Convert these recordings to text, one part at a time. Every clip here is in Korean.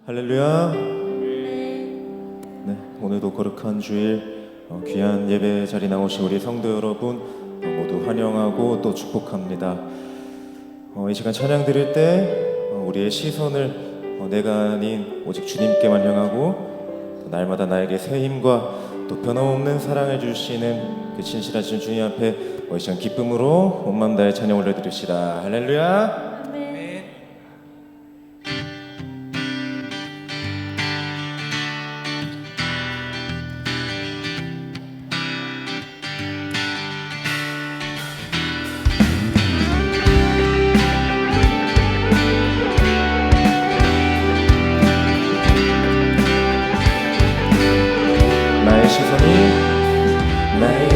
할렐루야. 네, 오늘도 거룩한 주일 귀한 예배 자리 나오신 우리 성도 여러분 모두 환영하고 또 축복합니다. 이 시간 찬양 드릴 때 우리의 시선을 내가 아닌 오직 주님께만 향하고 날마다 나에게 새 힘과 또 변함없는 사랑을 주시는 그 진실하신 주님 앞에 이 시간 기쁨으로 온 마음 다해 찬양 올려드립시다. 할렐루야.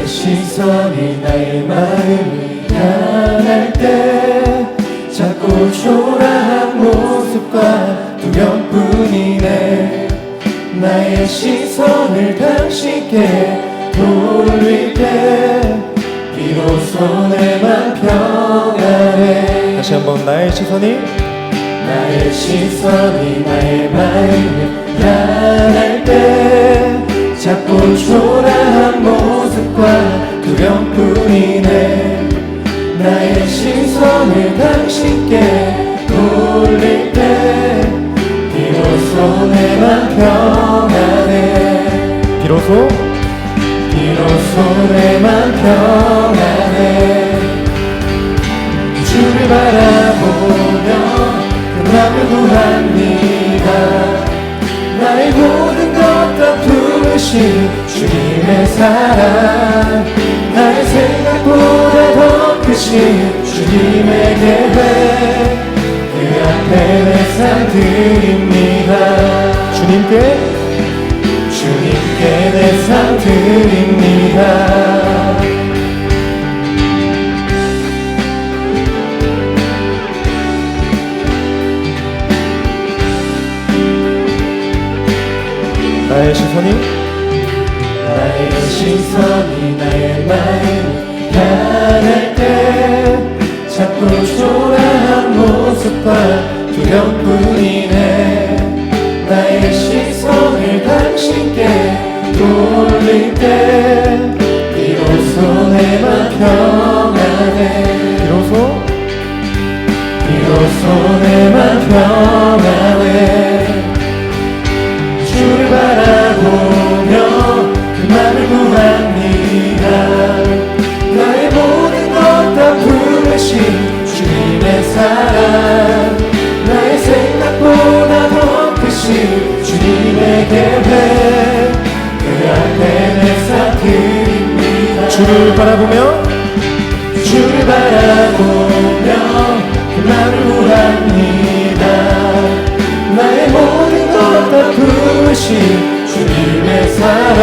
시선이 나의 마음을 향할 때 자꾸 초라한 모습과 두려움뿐이네. 나의 시선을 당신께 돌릴 때 비로소 내 맘 평안해. 다시 한번 나의 시선이 나의 마음을 향할 때 자꾸 초라한 모습과 두려움뿐이네. 나의 시선을 당신께 돌릴 때 비로소 내 맘 평안해. 비로소 내 맘 평안해. 주를 바라보며 그 맘을 구합니다. 나의 모든 것 다 품으신 주님의 사랑, 나의 생각보다 더 크신 주님의 계획, 그 앞에 내 삶 드립니다. 주님께 내 삶 드립니다. 나의 시선이 나의 마음을 향할 때 자꾸 초라한 모습과 두려움뿐이네. 나의 시선을 당신께 돌릴 때 비로소 내 맘 평안해. 비로소 내 맘 평안해. 주를 바라보며 그 맘을 구합니다. 나의 모든 것 다 품으신 주님의 사랑, 나의 생각보다 더 크신 주님의 계획, 그 앞에 내 삶 드립니다. 주를 바라보며 그 맘을 구합니다. 나의 모든 것 다 품으신 주님의 사랑,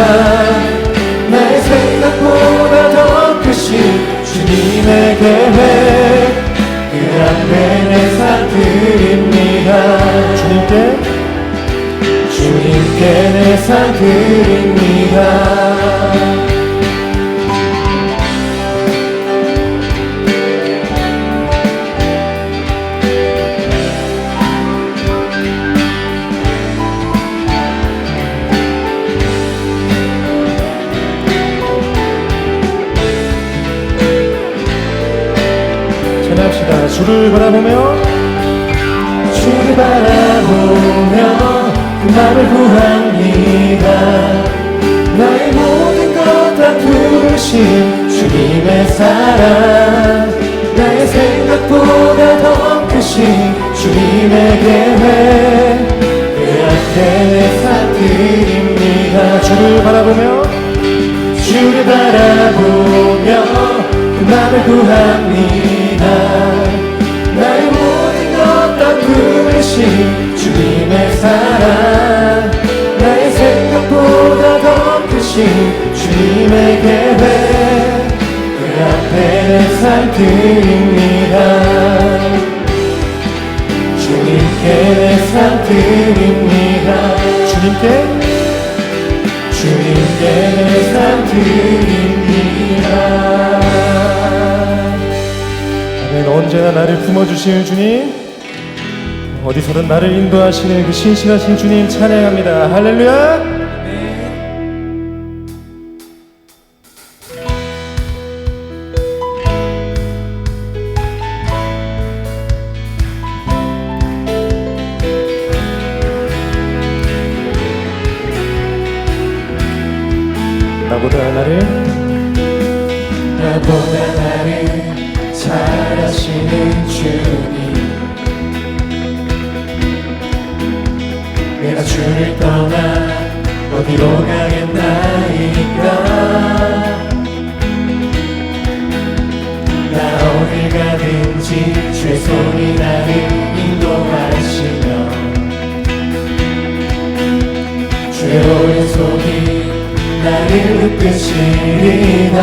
나의 생각보다 더 크신 주님의 계획, 그 앞에 내 삶 드립니다. 주님께 내 삶 드립니다. 주를 바라보며 그 맘을 구합니다. 나의 모든 것 다 품으신 주님의 사랑, 나의 생각보다 더 크신 주님의 계획, 그 앞에 내 삶 드립니다. 주를 바라보며 그 맘을 구합니다. 나의 모든 것 다 품으신 주님의 사랑, 나의 생각보다 더 크신 주님의 계획, 그 앞에 내 삶 드립니다. 주님께 내 삶 드립니다. 주님께 내 삶 드립니다. 아멘. 언제나 나를 품어주시는 주님, 어디서든 나를 인도하시는 그 신실하신 주님 찬양합니다. 할렐루야. 나보다 나를 잘 아시는 주님, 내가 주를 떠나 어디로 가겠나이까. 나 어딜 가든지 주의 손이 나를 인도하시며 주의 오른손이 나를 이끄시리라.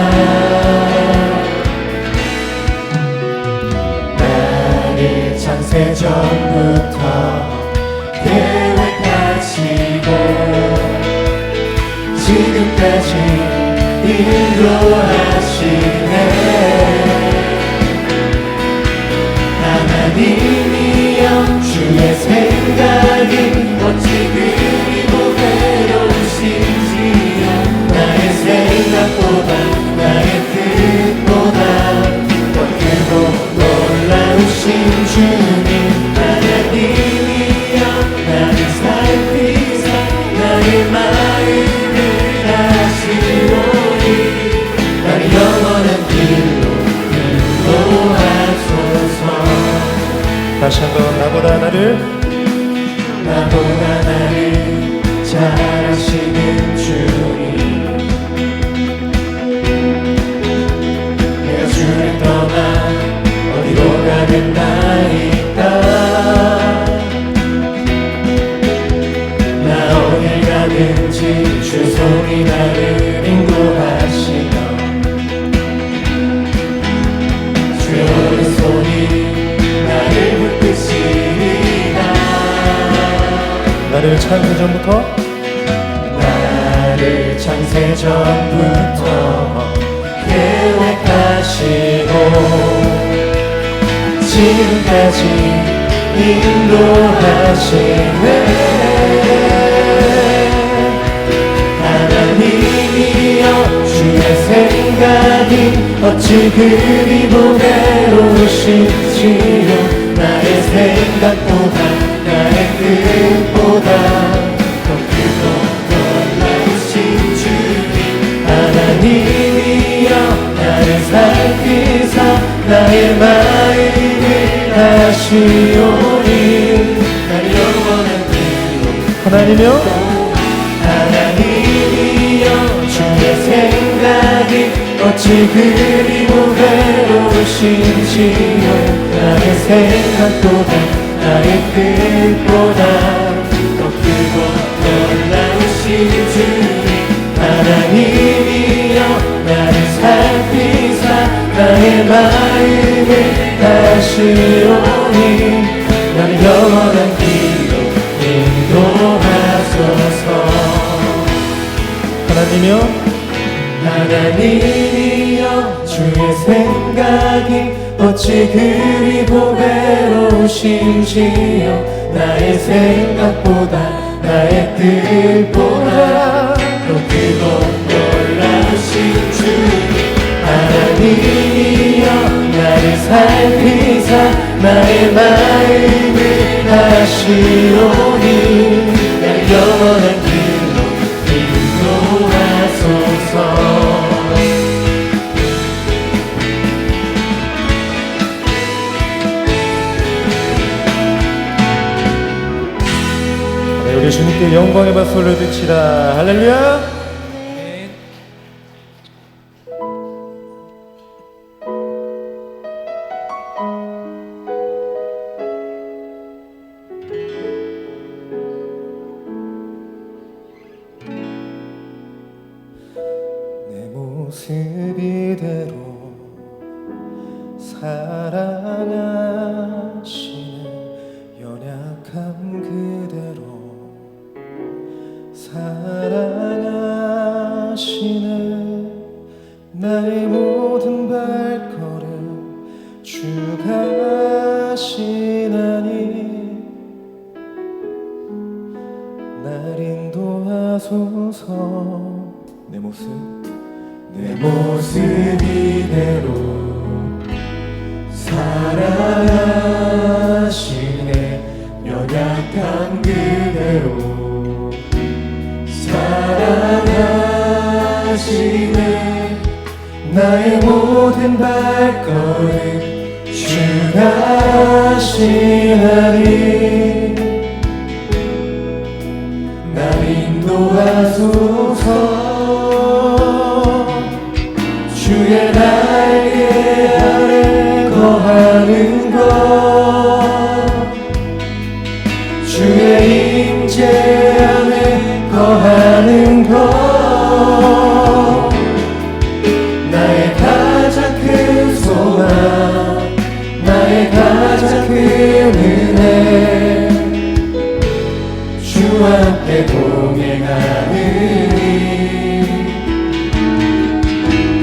나를 창세 전부터 계획하시고 지금까지 인도하시네. 하나님이여 주의 생각이 어찌 그리 보배로우신지요. 나의 생각보다 나의 뜻보다 더 크고 놀라우신 주님. 하나님이여 나를 살피사 나의 마음을 아시오니 나를 영원한 길로 인도하소서. 다시 한번 나보다 나를 잘 아시는 주님, 내가 주를 떠나 어디로 가겠나이까. 나 어딜 가든지 주의 손이 나를 인도하시며 주의 오른손이 나를 붙드시리라. 나를 창세 전부터 계획하시고 지금까지 인도하시네. 하나님이여 주의 생각이 어찌 그리 보배로우신지요. 나의 생각보다 나의 뜻보다 더 크고 놀라우신 주님. 하나님이여 나를 살피사 나의 마음을 아시오니 나를 영원한 길로. 하나님이여 하나님이여 주의 생각이 어찌 그리 보배로우신지요. 나의 생각보다 나의 뜻보다 더 크고 놀라우신 주님. 하나님이여 나를 살피사 나의 마음을 아시오니 나를 영원한 길로 인도하소서. 하나님이여 주의 생각이 어찌 그리 보배로우신지요. 나의 생각보다 나의 뜻보다 더 크고 놀라우신 주님. 하나님이여 나를 살피사 나의 마음을 아시오니 나를 영원한 길로 인도하소서. 우리 주님께 영광의 박수 올려드립시다. 할렐루야. 내 모습 이대로 사랑하시는 연약함 그대로 사랑하시네. 나의 모든 발걸음 주가 하시나니 날 인도하소서. 내 모습 내 모습 이대로 사랑하시네. 연약한 그대로 사랑하시네. 나의 모든 발걸음 주가 하시나니 날 인도하소서. 주의 날개 아래 거하는 것 주의 임재 안에 거하는 것 나의 가장 큰 소망 나의 가장 큰 은혜 주와 함께 동행하는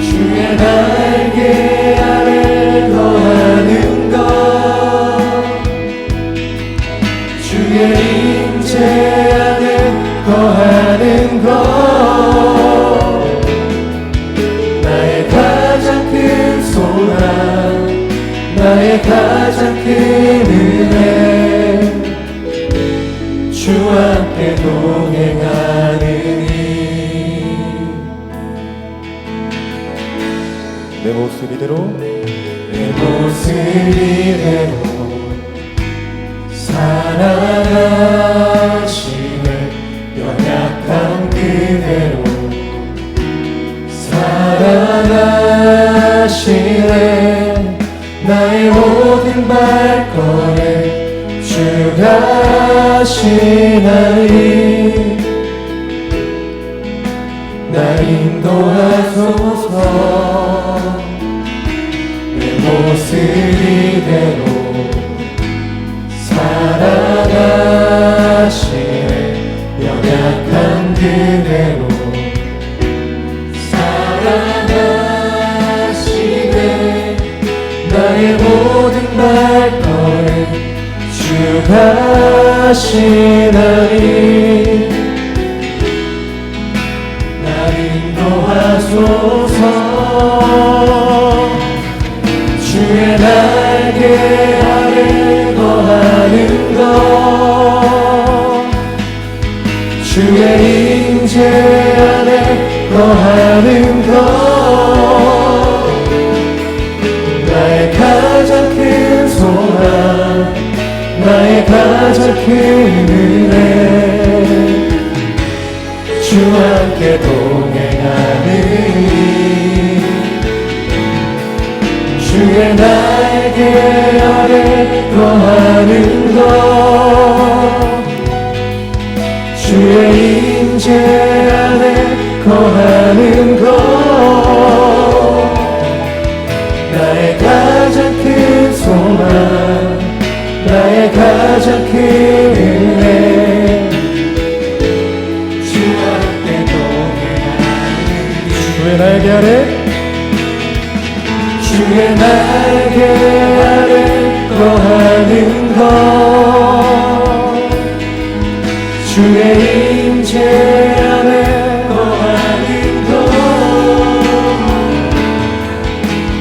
주의 날개 아래 거하는 것 주의 임재 안에 거하는 것 나의 가장 큰 소망 나의 가장 큰 은혜 주와 함께 동행하느니 내 모습 이대로 내 모습 이대로 사랑하시네. 연약한 그대로 사랑하시네. 나의 모든 발걸음 주가 하시나니 날 인도하소서. 내 모습 이대로 사랑하시네. 연약한 그대로 사랑하시네. 나의 모든 발걸음 주가 하시나니 날 인도하소서. 주의 날개 아래 거하는 것 주의 임재 안에 거하는 것 나의 가장 큰 소망 나의 가장 큰 은혜 주와 함께 동행하는 주의 날개 아래 거하는 것 주의 임재 안에 거하는 것 나의 가장 큰 소망 나의 가장 큰 은혜 주와 함께 동행하는 주의 날개 아래 주의 날개 아래 거하는 것 주의 임재 안에 거하는 것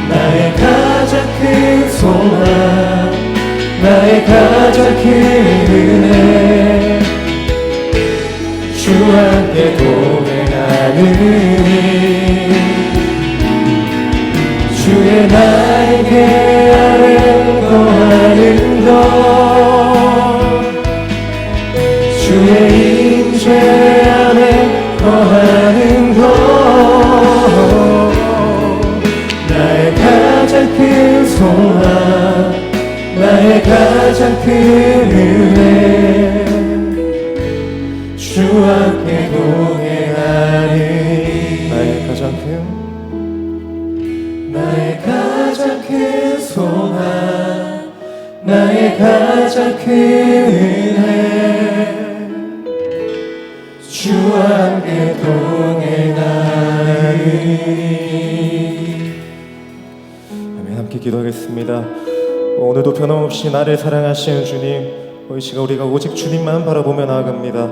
나의 가장 큰 소망 나의 가장 큰 은혜 주와 함께 동행하느니 주의 날개 아래 거하는 것 주의 임재 안에 거하는 것 나의 가장 큰 소망 나의 가장 큰 은혜 주와 함께 동행하니 나의 가장 큰 나의 가장 큰 소망 나의 가장 큰 은혜 주와 함께 동행하니 아멘. 함께 기도하겠습니다. 오늘도 변함없이 나를 사랑하시는 주님, 이 시간 우리가 오직 주님만 바라보며 나아갑니다.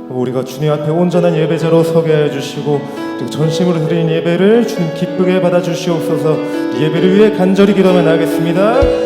우리가 주님 앞에 온전한 예배자로 서게 하여 주시고 그리고 전심으로 드린 예배를 주님 기쁘게 받아 주시옵소서. 예배를 위해 간절히 기도하며 나가겠습니다.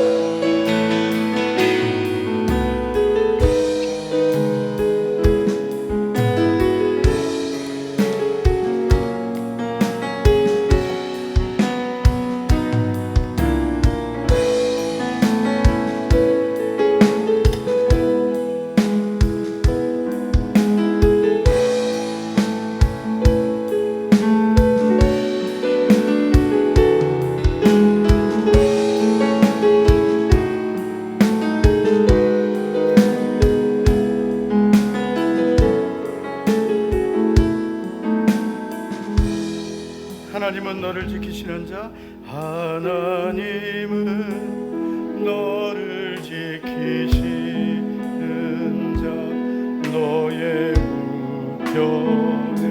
하나님은 너를 지키시는 자, 하나님은 너를 지키시는 자, 너의 우편에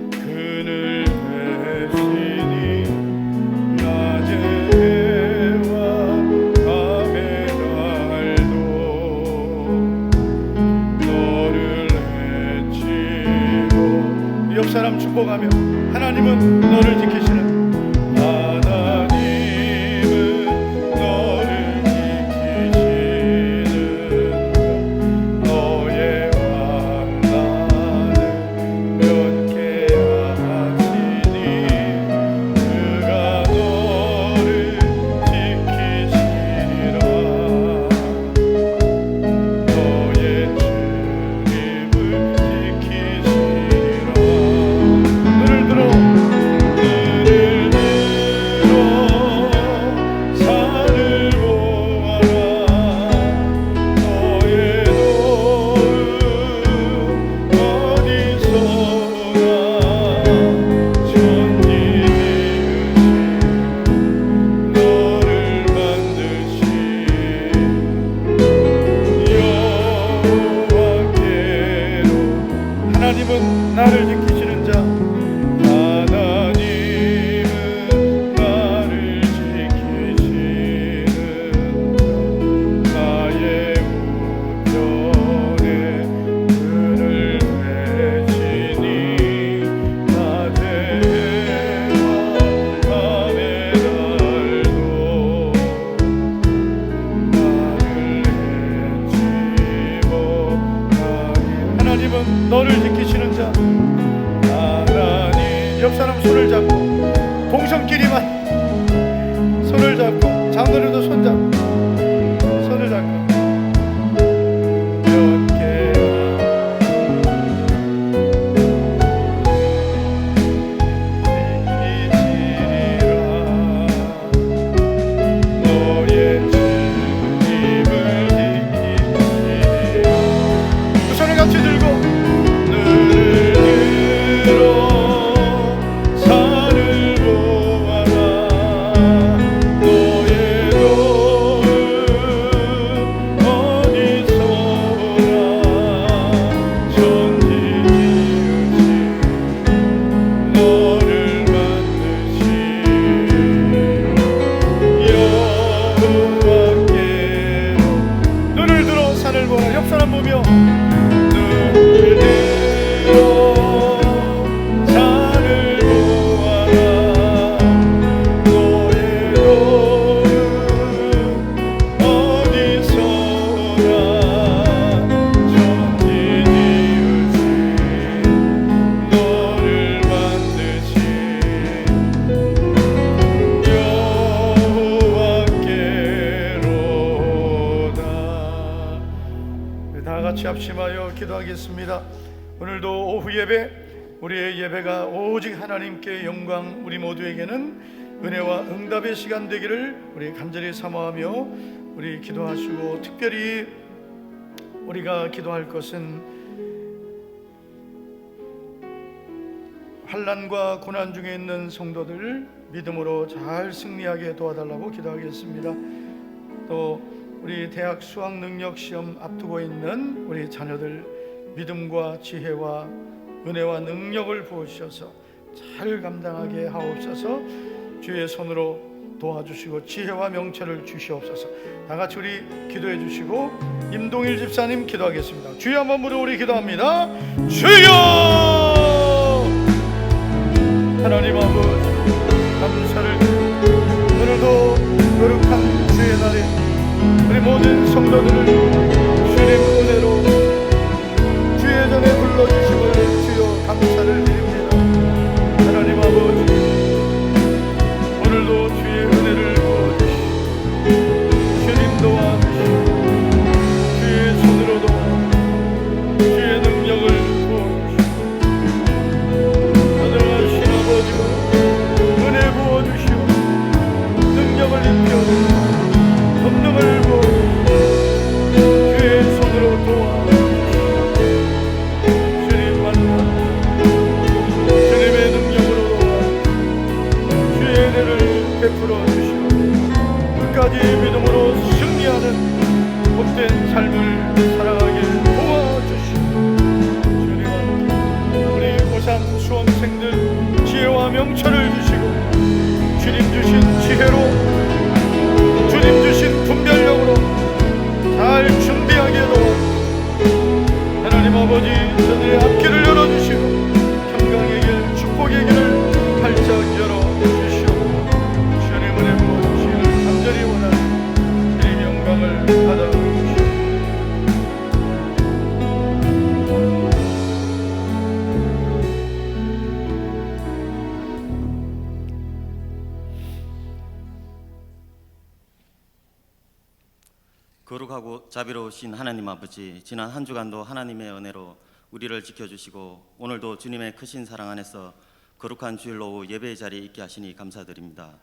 그늘 대시니 낮의 해와 밤의 달도 너를 해치고 옆 사람 축복하며 하나님은 너를 지키시는 하나님은 너를 지키시는 너의 환난을 면케 하시니 그가 너를 지키시리라. 너의 주님을 지키시리라. 눈을 들어 산을 보아라. 너의 노름 어디서나 천지 지으신 너를 만드신 여호와께로 하나님은 나를 지키시는 자, 하나님은 나를 지키시는 자, 나의 우편에 그늘 대시니 낮의 해와 밤의 달도 나를 해치고 가니 하나님은 너를 지키시는 자, 하나님 옆 사람 손을 잡고 동성끼리만 손을 잡고 장로님도 손 잡고 손을 잡고 너의 주님을 지키시리라. 두 손을 같이 들고 눈을 들어 산을 보아라. 너의 노름 어디서나 천지 지으신 너를 만드신 여호와께로 눈을 들어 산을 보라. 옆 사람 보며 눈을 들어 산을 보아라. 너의 노름 어디서나 천지 지으신 너를 만드신 여호와께로다. 다 같이 합심하여 기도하겠습니다. 오늘도 오후 예배, 우리의 예배가 오직 하나님께 영광, 우리 모두에게는 은혜와 응답의 시간 되기를 우리 간절히 사모하며 우리 기도하시고, 특별히 우리가 기도할 것은 환난과 고난 중에 있는 성도들 믿음으로 잘 승리하게 도와달라고 기도하겠습니다. 또 우리 대학 수학 능력 시험 앞두고 있는 우리 자녀들 믿음과 지혜와 은혜와 능력을 부으셔서 잘 감당하게 하옵소서. 주의 손으로 도와주시고 지혜와 명철을 주시옵소서. 다 같이 우리 기도해 주시고 임동일 집사님 기도하겠습니다. 주여 한번 부르 우리 기도합니다. 주여 하나님 아버지 감사를 드립니다. 오늘도 거룩한 주의 날에 우리 모든 성도들을 주님 은혜로 주의 전에 불러주심을 주여 감사를 드립니다. 하나님 아버지 오늘도 주의 은혜를 부어주시고 주님 도와주시고 주의 손으로도 주의 능력을 부어주시고 아들하신 아버지가 은혜 부어주시고 능력을 입혀주시고 권능을 부어주시고 주의 손으로 도와주시고 주님 만나 주님의 능력으로 도와 주의 은혜를 베풀어 주시고 끝까지 믿음으로 승리하는 복된 삶을 살아가게 도와주시고 주님 함께 우리 고3 수험생들 지혜와 명철을 주시고 주님 주신 지혜로 주님 주신 분별력으로 잘 준비하게 도와 하나님 아버지 저들의 앞길을 열어주시고 평강의 길 축복의 길을 활짝 열어주시고 주님 은혜 부어주시기를 간절히 원하는 주님 영광을 받아주시고 거룩하고 자비로우신 하나님 아버지, 지난 한 주간도 하나님의 은혜로 우리를 지켜주시고 오늘도 주님의 크신 사랑 안에서 거룩한 주일 오후 예배의 자리에 있게 하시니 감사드립니다.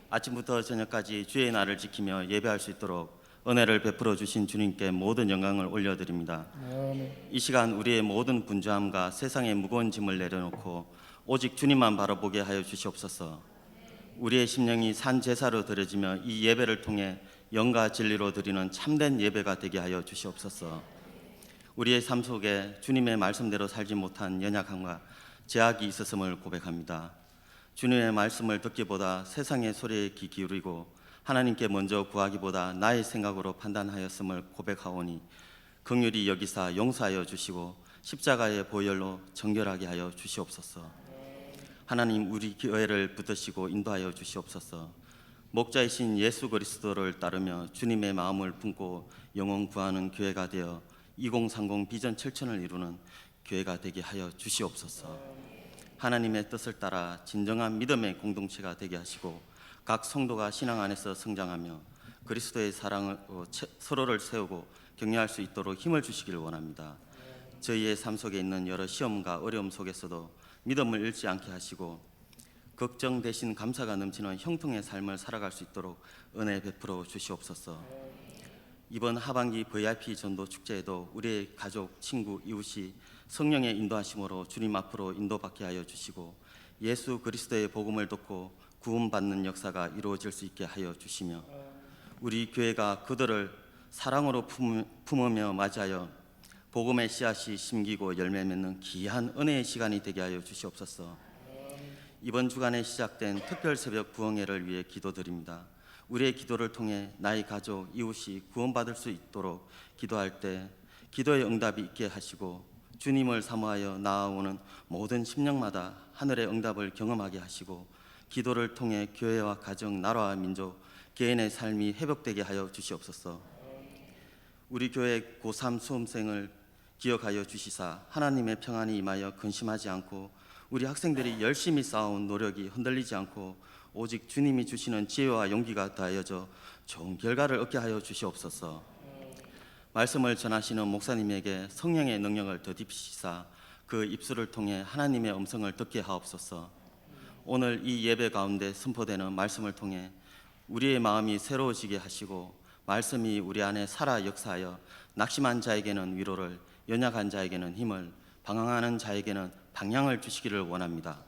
아침부터 저녁까지 주의 날을 지키며 예배할 수 있도록 은혜를 베풀어 주신 주님께 모든 영광을 올려드립니다. 이 시간 우리의 모든 분주함과 세상의 무거운 짐을 내려놓고 오직 주님만 바라보게 하여 주시옵소서. 우리의 심령이 산 제사로 드려지며 이 예배를 통해 영과 진리로 드리는 참된 예배가 되게 하여 주시옵소서. 우리의 삶 속에 주님의 말씀대로 살지 못한 연약함과 제약이 있었음을 고백합니다. 주님의 말씀을 듣기보다 세상의 소리에 귀 기울이고 하나님께 먼저 구하기보다 나의 생각으로 판단하였음을 고백하오니 긍휼히 여기사 용서하여 주시고 십자가의 보혈로 정결하게 하여 주시옵소서. 하나님 우리 교회를 붙드시고 인도하여 주시옵소서. 목자이신 예수 그리스도를 따르며 주님의 마음을 품고 영혼 구하는 교회가 되어 2030 비전 7천을 이루는 교회가 되게 하여 주시옵소서. 하나님의 뜻을 따라 진정한 믿음의 공동체가 되게 하시고 각 성도가 신앙 안에서 성장하며 그리스도의 사랑으로 서로를 세우고 격려할 수 있도록 힘을 주시기를 원합니다. 저희의 삶 속에 있는 여러 시험과 어려움 속에서도 믿음을 잃지 않게 하시고 걱정 대신 감사가 넘치는 형통의 삶을 살아갈 수 있도록 은혜 베풀어 주시옵소서. 이번 하반기 VIP 전도 축제에도 우리의 가족, 친구, 이웃이 성령의 인도하심으로 주님 앞으로 인도받게 하여 주시고 예수 그리스도의 복음을 듣고 구원받는 역사가 이루어질 수 있게 하여 주시며 우리 교회가 그들을 사랑으로 품으며 맞이하여 복음의 씨앗이 심기고 열매 맺는 귀한 은혜의 시간이 되게 하여 주시옵소서. 이번 주간에 시작된 특별 새벽 부흥회를 위해 기도드립니다. 우리의 기도를 통해 나의 가족, 이웃이 구원받을 수 있도록 기도할 때 기도의 응답이 있게 하시고 주님을 사모하여 나아오는 모든 심령마다 하늘의 응답을 경험하게 하시고 기도를 통해 교회와 가정, 나라와 민족, 개인의 삶이 회복되게 하여 주시옵소서. 우리 교회 고3 수험생을 기억하여 주시사 하나님의 평안이 임하여 근심하지 않고 우리 학생들이 열심히 쌓아온 노력이 흔들리지 않고 오직 주님이 주시는 지혜와 용기가 더하여져 좋은 결과를 얻게 하여 주시옵소서. 말씀을 전하시는 목사님에게 성령의 능력을 더딥시사 그 입술을 통해 하나님의 음성을 듣게 하옵소서. 오늘 이 예배 가운데 선포되는 말씀을 통해 우리의 마음이 새로워지게 하시고 말씀이 우리 안에 살아 역사하여 낙심한 자에게는 위로를, 연약한 자에게는 힘을, 방황하는 자에게는 방향을 주시기를 원합니다.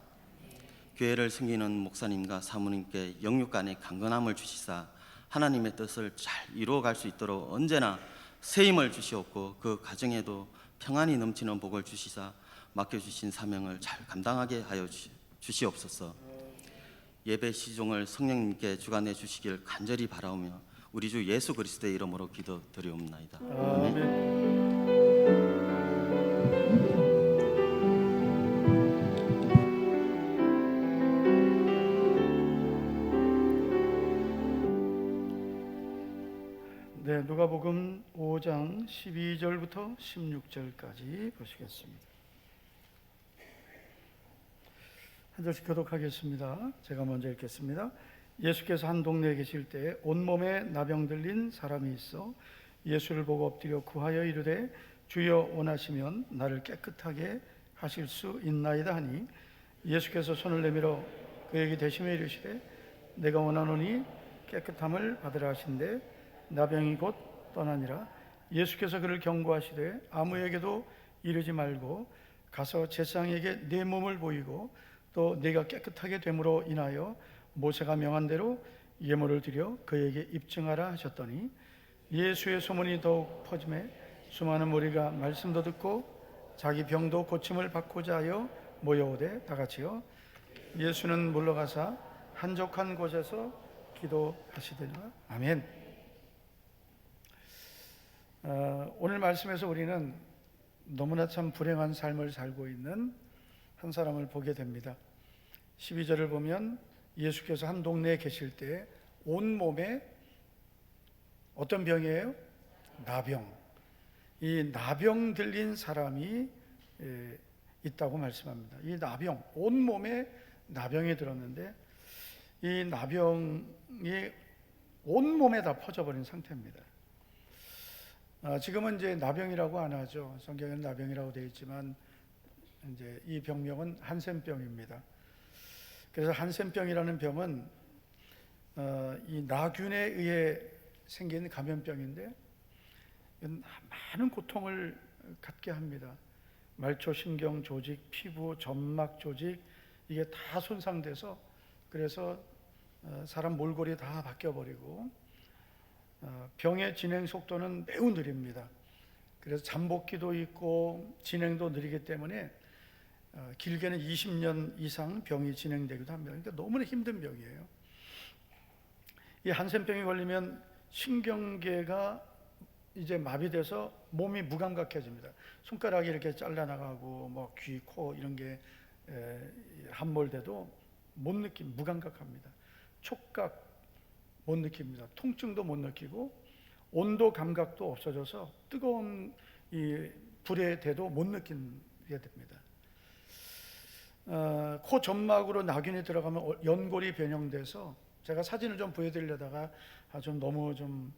교회를 섬기는 목사님과 사모님께 영육 간의 강건함을 주시사 하나님의 뜻을 잘 이루어갈 수 있도록 언제나 새 힘을 주시옵고 그 가정에도 평안이 넘치는 복을 주시사 맡겨주신 사명을 잘 감당하게 하여 주시옵소서. 예배 시종을 성령님께 주관해 주시길 간절히 바라오며 우리 주 예수 그리스도의 이름으로 기도드리옵나이다. 아멘. 네, 누가복음 5장 12절부터 16절까지 보시겠습니다. 한 절씩 교독하겠습니다. 제가 먼저 읽겠습니다. 예수께서 한 동네에 계실 때 온몸에 나병 들린 사람이 있어 예수를 보고 엎드려 구하여 이르되 주여 원하시면 나를 깨끗하게 하실 수 있나이다 하니 예수께서 손을 내밀어 그에게 대시며 이르시되 내가 원하노니 깨끗함을 받으라 하신대 나병이 곧 떠나니라. 예수께서 그를 경고하시되 아무에게도 이르지 말고 가서 제사장에게 내 몸을 보이고 또 네가 깨끗하게 됨으로 인하여 모세가 명한 대로 예물을 드려 그에게 입증하라 하셨더니 예수의 소문이 더욱 퍼짐에 수많은 무리가 말씀도 듣고 자기 병도 고침을 받고자 하여 모여오되 다같이요 예수는 물러가사 한적한 곳에서 기도하시더라. 아멘. 오늘 말씀에서 우리는 너무나 참 불행한 삶을 살고 있는 한 사람을 보게 됩니다. 12절을 보면 예수께서 한 동네에 계실 때 온몸에 어떤 병이에요? 나병. 이 나병 들린 사람이 있다고 말씀합니다. 이 나병, 온몸에 나병이 들었는데 이 나병이 온몸에 다 퍼져버린 상태입니다. 지금은 이제 나병이라고 안 하죠. 성경에는 나병이라고 되어 있지만 이제 이 병명은 한센병입니다. 그래서 한센병이라는 병은 이 나균에 의해 생긴 감염병인데 많은 고통을 갖게 합니다. 말초신경 조직, 피부, 점막 조직 이게 다 손상돼서 그래서 사람 몰골이 다 바뀌어버리고 병의 진행 속도는 매우 느립니다. 그래서 잠복기도 있고 진행도 느리기 때문에 길게는 20년 이상 병이 진행되기도 합니다. 그러니까 너무나 힘든 병이에요. 이 한센병이 걸리면 신경계가 이제 마비돼서 몸이 무감각해집니다. 손가락이 이렇게 잘라나가고 뭐 귀, 코 이런 게 함몰돼도 못 무감각합니다. 촉각 못 느낍니다. 통증도 못 느끼고 온도 감각도 없어져서 뜨거운 이 불에 대도 못 느끼게 됩니다. 코 점막으로 나균이 들어가면 연골이 변형돼서 제가 사진을 좀 보여드리려다가 좀 너무 좀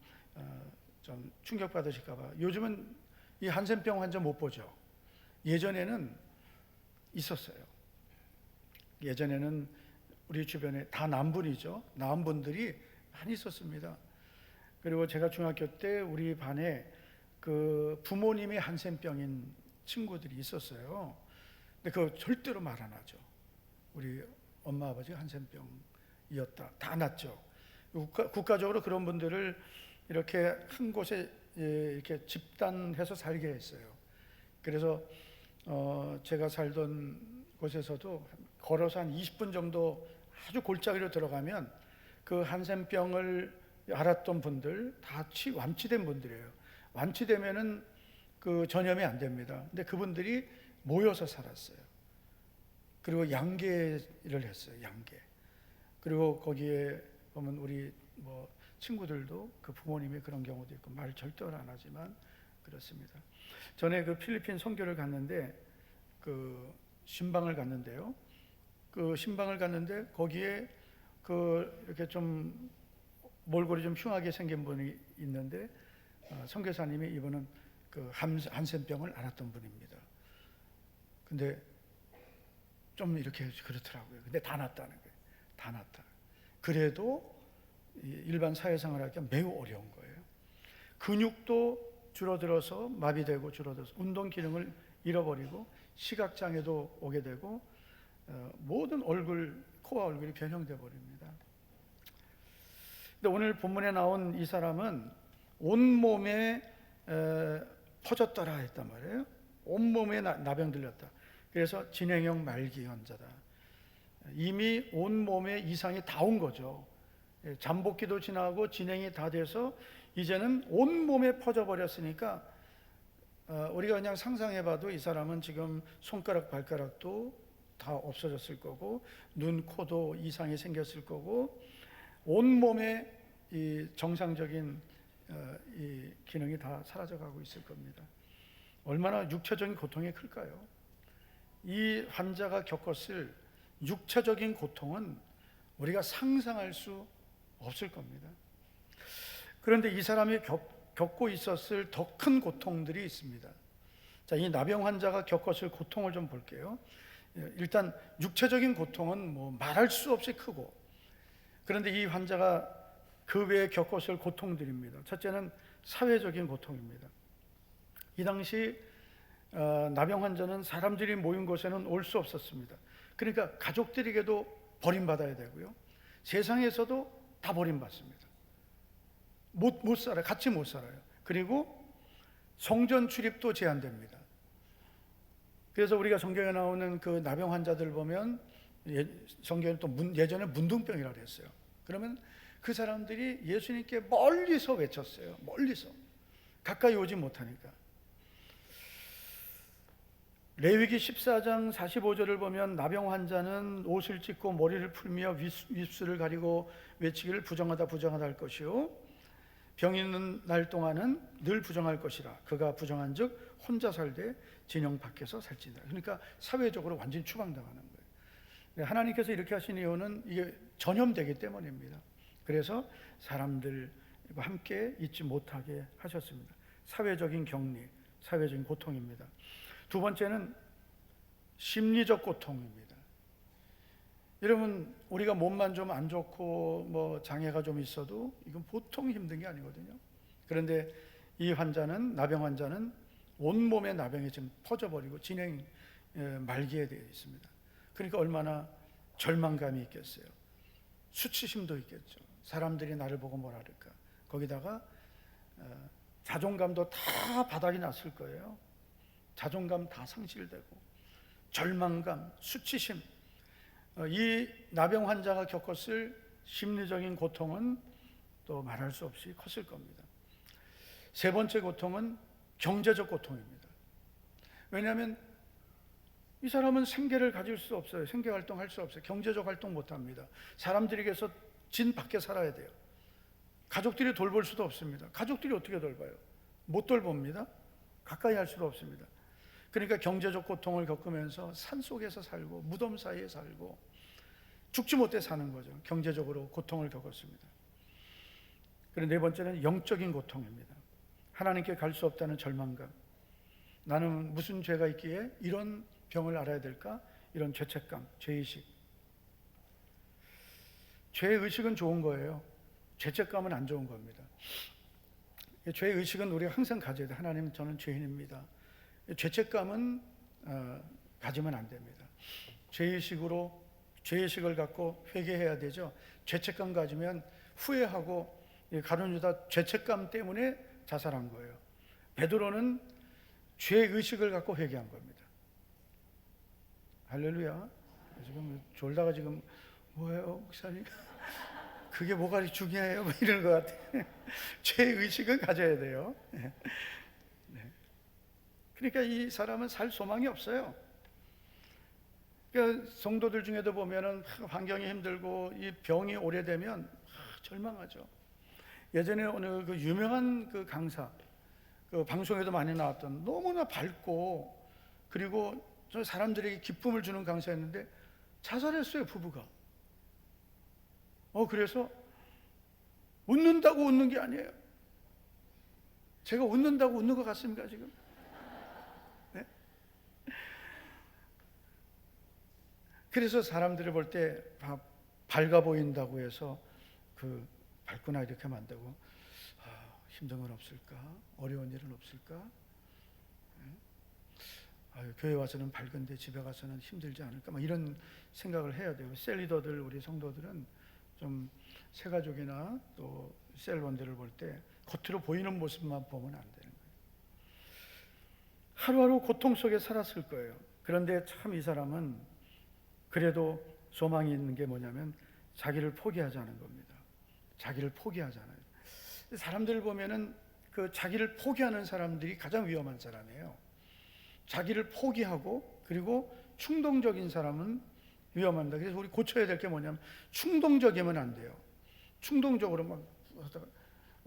충격받으실까봐 요즘은 이 한센병 환자 못 보죠. 예전에는 있었어요. 예전에는 우리 주변에 다 남분이죠. 남분들이 많이 있었습니다. 그리고 제가 중학교 때 우리 반에 그 부모님이 한센병인 친구들이 있었어요. 근데 그거 절대로 말 안 하죠. 우리 엄마 아버지가 한센병이었다. 다 났죠. 국가적으로 그런 분들을 이렇게 한 곳에 이렇게 집단해서 살게 했어요. 그래서 제가 살던 곳에서도 걸어서 한 20분 정도 아주 골짜기로 들어가면 그 한센병을 앓았던 분들 다 완치된 분들이에요. 완치되면은 그 전염이 안 됩니다. 근데 그분들이 모여서 살았어요. 그리고 양계를 했어요. 양계. 그리고 거기에 보면 우리 뭐 친구들도 그 부모님이 그런 경우도 있고 말 절대로 안 하지만 그렇습니다. 전에 그 필리핀 선교를 갔는데 그 신방을 갔는데요. 그 신방을 갔는데 거기에 그 이렇게 좀 몰골이 좀 흉하게 생긴 분이 있는데 선교사님이 이분은 그 한센병을 앓았던 분입니다. 근데 좀 이렇게 그렇더라고요. 근데 다 낫다는 거예요. 다 낫다. 그래도 일반 사회생활하기가 매우 어려운 거예요. 근육도 줄어들어서 마비되고 줄어들어서 운동 기능을 잃어버리고 시각장애도 오게 되고 모든 코와 얼굴이 변형돼 버립니다. 근데 오늘 본문에 나온 이 사람은 온몸에 퍼졌더라 했단 말이에요. 온몸에 나병 들렸다. 그래서 진행형 말기 환자다. 이미 온몸에 이상이 다 온 거죠. 잠복기도 지나고 진행이 다 돼서 이제는 온몸에 퍼져버렸으니까 우리가 그냥 상상해봐도 이 사람은 지금 손가락 발가락도 다 없어졌을 거고 눈, 코도 이상이 생겼을 거고 온몸에 이 정상적인 이 기능이 다 사라져가고 있을 겁니다. 얼마나 육체적인 고통이 클까요? 이 환자가 겪었을 육체적인 고통은 우리가 상상할 수 없을 겁니다. 그런데 이 사람이 겪고 있었을 더 큰 고통들이 있습니다. 자, 이 나병 환자가 겪었을 고통을 좀 볼게요. 일단 육체적인 고통은 뭐 말할 수 없이 크고, 그런데 이 환자가 그 외에 겪었을 고통들입니다. 첫째는 사회적인 고통입니다. 이 당시 나병 환자는 사람들이 모인 곳에는 올 수 없었습니다. 그러니까 가족들에게도 버림받아야 되고요, 세상에서도 다 버림받습니다. 못 살아요. 같이 못 살아요. 그리고 성전 출입도 제한됩니다. 그래서 우리가 성경에 나오는 그 나병 환자들 보면 성경에 또 예전에 문둥병이라고 그랬어요. 그러면 그 사람들이 예수님께 멀리서 외쳤어요. 멀리서. 가까이 오지 못하니까. 레위기 14장 45절을 보면 나병 환자는 옷을 찢고 머리를 풀며 윗술을 가리고 외치기를 부정하다 부정하다 할 것이요, 병이 있는 날 동안은 늘 부정할 것이라. 그가 부정한 즉 혼자 살되 진영 밖에서 살지니라. 그러니까 사회적으로 완전히 추방당하는 거예요. 하나님께서 이렇게 하신 이유는 이게 전염되기 때문입니다. 그래서 사람들과 함께 있지 못하게 하셨습니다. 사회적인 격리, 사회적인 고통입니다. 두 번째는 심리적 고통입니다. 여러분, 우리가 몸만 좀 안 좋고 뭐 장애가 좀 있어도 이건 보통 힘든 게 아니거든요. 그런데 이 환자는, 나병 환자는 온몸에 나병이 지금 퍼져버리고 진행 말기에 되어 있습니다. 그러니까 얼마나 절망감이 있겠어요. 수치심도 있겠죠. 사람들이 나를 보고 뭐라 할까. 거기다가 자존감도 다 바닥이 났을 거예요. 자존감 다 상실되고 절망감, 수치심, 이 나병 환자가 겪었을 심리적인 고통은 또 말할 수 없이 컸을 겁니다. 세 번째 고통은 경제적 고통입니다. 왜냐하면 이 사람은 생계를 가질 수 없어요. 생계 활동할 수 없어요. 경제적 활동 못 합니다. 사람들에게서 진 밖에 살아야 돼요. 가족들이 돌볼 수도 없습니다. 가족들이 어떻게 돌봐요? 못 돌봅니다. 가까이 할 수도 없습니다. 그러니까 경제적 고통을 겪으면서 산속에서 살고 무덤 사이에 살고 죽지 못해 사는 거죠. 경제적으로 고통을 겪었습니다. 그리고 네 번째는 영적인 고통입니다. 하나님께 갈 수 없다는 절망감. 나는 무슨 죄가 있기에 이런 병을 알아야 될까? 이런 죄책감, 죄의식. 죄의식은 좋은 거예요. 죄책감은 안 좋은 겁니다. 죄의식은 우리가 항상 가져야 돼요. 하나님, 저는 죄인입니다. 죄책감은 가지면 안 됩니다. 죄의식을 갖고 회개해야 되죠. 죄책감 가지면 후회하고, 가룟 유다 죄책감 때문에 자살한 거예요. 베드로는 죄의식을 갖고 회개한 겁니다. 할렐루야. 지금 졸다가 지금 뭐예요, 목사님? 그게 뭐가 중요해요? 뭐 이러는 것 같아요. 죄의식을 가져야 돼요. 네. 그러니까 이 사람은 살 소망이 없어요. 그러니까 성도들 중에도 보면은 환경이 힘들고 이 병이 오래되면 절망하죠. 예전에 어느 그 유명한 그 강사, 그 방송에도 많이 나왔던 너무나 밝고 그리고 저 사람들에게 기쁨을 주는 강사였는데 자살했어요, 부부가. 그래서 웃는다고 웃는 게 아니에요. 제가 웃는다고 웃는 것 같습니까, 지금? 네? 그래서 사람들을 볼 때 밝아 보인다고 해서 그 밝구나 이렇게 만들고, 힘든 건 없을까? 어려운 일은 없을까? 교회 와서는 밝은데 집에 가서는 힘들지 않을까? 막 이런 생각을 해야 돼요. 셀리더들, 우리 성도들은 좀 새가족이나 또 셀원들을 볼 때 겉으로 보이는 모습만 보면 안 되는 거예요. 하루하루 고통 속에 살았을 거예요. 그런데 참 이 사람은 그래도 소망이 있는 게 뭐냐면 자기를 포기하지 않은 겁니다. 자기를 포기하잖아요. 사람들 보면은 그 자기를 포기하는 사람들이 가장 위험한 사람이에요. 자기를 포기하고 그리고 충동적인 사람은 위험합니다. 그래서 우리 고쳐야 될 게 뭐냐면 충동적이면 안 돼요. 충동적으로 막 하다가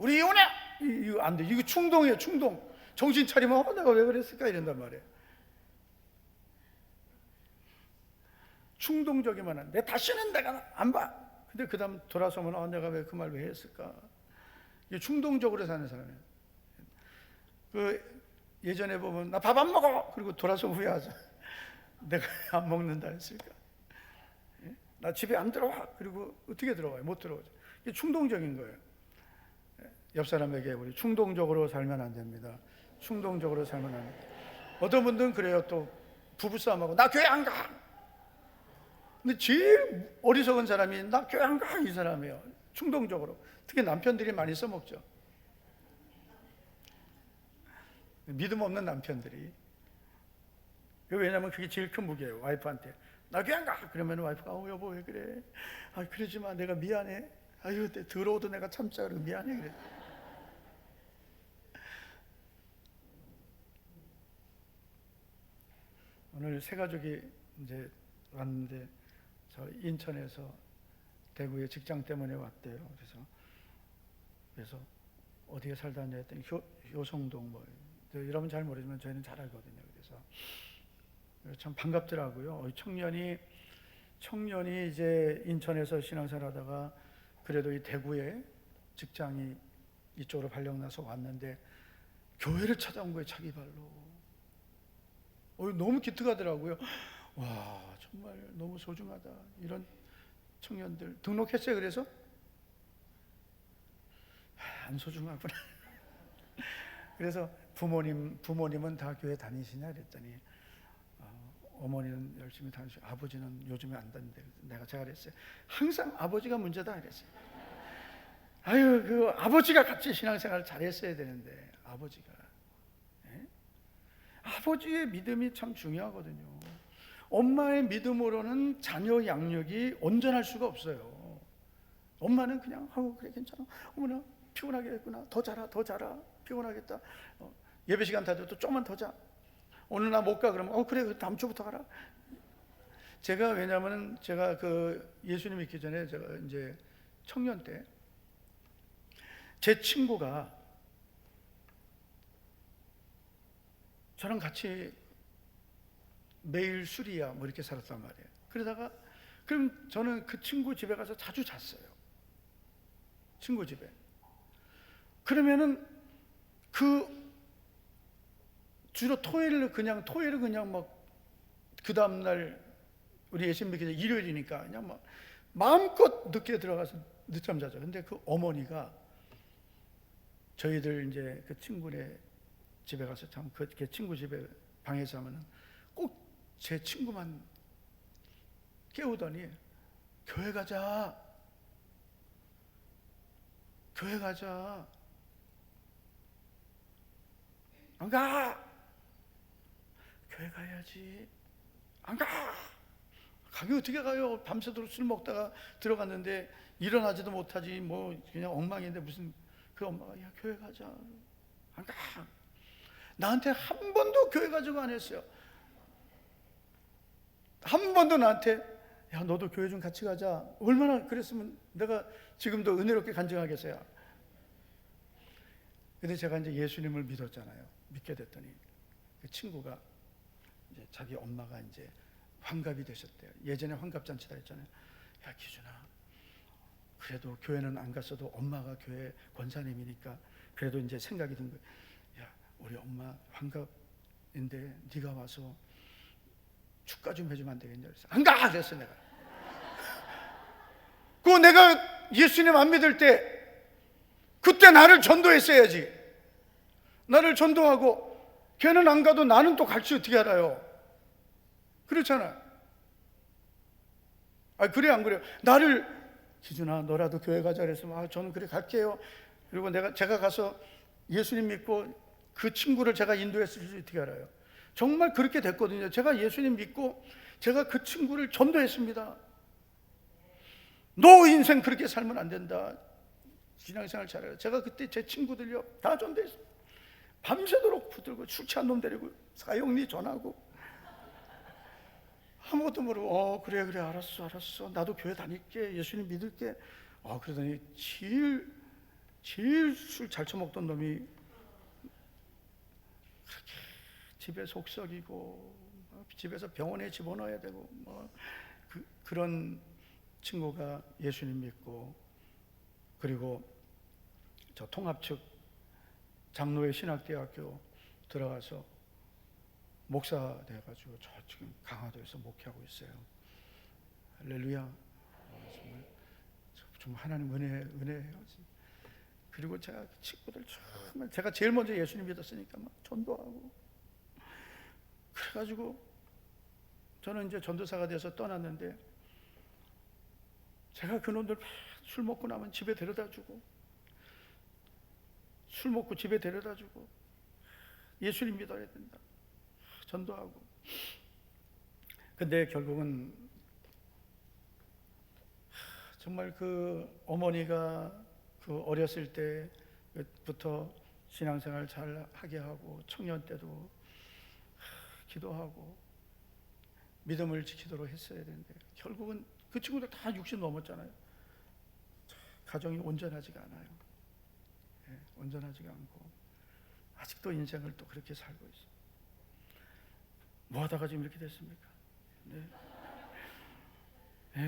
우리 이혼해! 이거 안 돼. 이거 충동이에요, 충동. 정신 차리면 내가 왜 그랬을까 이런단 말이에요. 충동적이면 안 돼. 다시는 내가 안 봐. 근데 그 다음 돌아서면 내가 왜 그 말 왜 했을까. 이게 충동적으로 사는 사람이에요. 그 예전에 보면 나 밥 안 먹어. 그리고 돌아서 후회하죠. 내가 안 먹는다 했을까. 나 집에 안 들어와. 그리고 어떻게 들어와요? 못 들어오죠. 이게 충동적인 거예요. 옆 사람에게 우리 충동적으로 살면 안 됩니다. 충동적으로 살면 안 됩니다. 어떤 분들은 그래요. 또 부부싸움하고 나 교회 안 가. 근데 제일 어리석은 사람이 나 교회 안 가 이 사람이에요. 충동적으로. 특히 남편들이 많이 써먹죠. 믿음 없는 남편들이. 왜냐하면 그게 제일 큰 무게예요. 와이프한테 나 교회 안 가. 그러면 와이프가 여보 왜 그래. 그러지 마. 내가 미안해. 아유 들어오도 내가 참자. 그러고 미안해 그래. 오늘 세 가족이 이제 왔는데 저 인천에서 대구에 직장 때문에 왔대요. 그래서 어디에 살다 왔냐 했더니 효성동 뭐 여러분 잘 모르지만 저희는 잘 알거든요. 그래서 참 반갑더라고요. 청년이 이제 인천에서 신앙생활하다가 그래도 이 대구에 직장이 이쪽으로 발령나서 왔는데 교회를 찾아온 거예요. 자기 발로. 너무 기특하더라고요. 와 정말 너무 소중하다. 이런 청년들 등록했어요. 그래서 안 소중하구나. 그래서 부모님은 다 교회 다니시냐 그랬더니 어머니는 열심히 다니시고 아버지는 요즘에 안 다니는데 제가 그랬어요. 항상 아버지가 문제다 그랬어요. 그 아버지가 같이 신앙생활을 잘했어야 되는데 아버지의 믿음이 참 중요하거든요. 엄마의 믿음으로는 자녀 양육이 온전할 수가 없어요. 엄마는 그냥 그래 괜찮아. 어머나 피곤하게 했구나. 더 자라 피곤하겠다. 예배 시간 다 돼도 좀만 더 자. 오늘 나 못 가 그러면 그래 다음 주부터 가라. 왜냐하면 제가 그 예수님 믿기 전에 제가 이제 청년 때 제 친구가 저랑 같이 매일 술이야 뭐 이렇게 살았단 말이에요. 그러다가 그럼 저는 그 친구 집에 가서 자주 잤어요. 친구 집에. 그러면은 주로 토요일을 그냥 막 그 다음날 우리 예수님 믿기 전에 일요일이니까 그냥 막 마음껏 늦게 들어가서 늦잠 자죠. 근데 그 어머니가 저희들 이제 그 친구네 집에 가서 참 그 친구 집에 방에서 하면은 꼭 제 친구만 깨우더니 교회 가자. 안 가. 교회 가야지. 안 가. 가게 어떻게 가요? 밤새도록 술 먹다가 들어갔는데 일어나지도 못하지. 뭐 그냥 엉망인데 무슨 그 엄마가 교회 가자. 안 가. 나한테 한 번도 교회 가자고 안 했어요. 한 번도 나한테 너도 교회 좀 같이 가자. 얼마나 그랬으면 내가 지금도 은혜롭게 간증하겠어요. 근데 제가 이제 예수님을 믿었잖아요. 믿게 됐더니 그 친구가 이제 자기 엄마가 이제 환갑이 되셨대요. 예전에 환갑잔치다 했잖아요. 기준아, 그래도 교회는 안 갔어도 엄마가 교회 권사님이니까 그래도 이제 생각이 든 거예요. 우리 엄마 환갑인데 네가 와서 축가 좀 해주면 안 되겠냐 그래서 안 가! 그랬어 내가. 내가 예수님 안 믿을 때 그때 나를 전도했어야지. 나를 전도하고 걔는 안 가도 나는 또 갈지 어떻게 알아요? 그렇잖아. 그래 안 그래요? 나를 기준아 너라도 교회 가자 그랬으면 저는 그래 갈게요. 그리고 제가 가서 예수님 믿고 그 친구를 제가 인도했을지 어떻게 알아요? 정말 그렇게 됐거든요. 제가 예수님 믿고 제가 그 친구를 전도했습니다. 너 인생 그렇게 살면 안 된다. 신앙생활 잘해요. 제가 그때 제 친구들요 다 전도했어요. 밤새도록 붙들고 술 취한 놈 데리고 사형리 전하고 아무것도 모르고 그래 알았어 나도 교회 다닐게 예수님 믿을게. 그러더니 제일 제일 술 잘 처먹던 놈이 그렇게 집에 속썩이고 집에서 병원에 집어넣어야 되고 그런 친구가 예수님 믿고, 그리고 저 통합 측 장로회 신학대학교 들어가서 목사 돼가지고 저 지금 강화도에서 목회하고 있어요. 할렐루야. 정말 하나님 은혜예요. 그리고 제가 친구들 정말 제가 제일 먼저 예수님 믿었으니까 막 전도하고 그래가지고 저는 이제 전도사가 돼서 떠났는데, 제가 그놈들 술 먹고 나면 집에 데려다주고, 술 먹고 집에 데려다주고, 예수님 믿어야 된다 전도하고. 근데 결국은 정말 그 어머니가 그 어렸을 때부터 신앙생활 잘 하게 하고 청년 때도 기도하고 믿음을 지키도록 했어야 되는데, 결국은 그 친구들 다 60 넘었잖아요. 가정이 온전하지가 않아요. 온전하지가 않고 아직도 인생을 또 그렇게 살고 있어요. 뭐 하다가 지금 이렇게 됐습니까?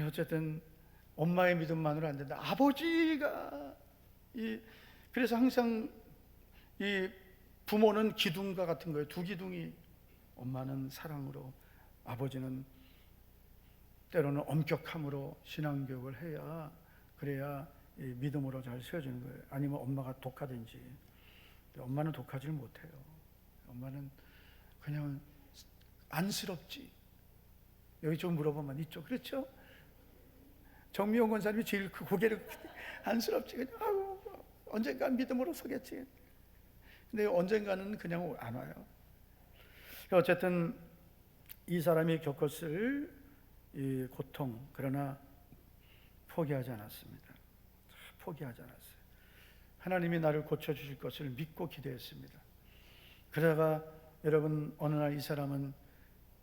어쨌든 엄마의 믿음만으로 안 된다. 아버지가 그래서 항상 이 부모는 기둥과 같은 거예요. 두 기둥이. 엄마는 사랑으로, 아버지는 때로는 엄격함으로 신앙교육을 해야, 그래야 이 믿음으로 잘 세워지는 거예요. 아니면 엄마가 독하든지. 엄마는 독하지를 못해요. 엄마는 그냥 안쓰럽지. 여기 좀 물어보면 있죠. 그렇죠? 정미용 권사님이 제일 그 고개를 안쓰럽지. 그냥 아유, 언젠간 믿음으로 서겠지. 근데 언젠가는 그냥 안 와요. 어쨌든 이 사람이 겪었을 이 고통, 그러나 포기하지 않았습니다. 포기하지 않았어요. 하나님이 나를 고쳐주실 것을 믿고 기도했습니다. 그러다가 여러분, 어느 날 이 사람은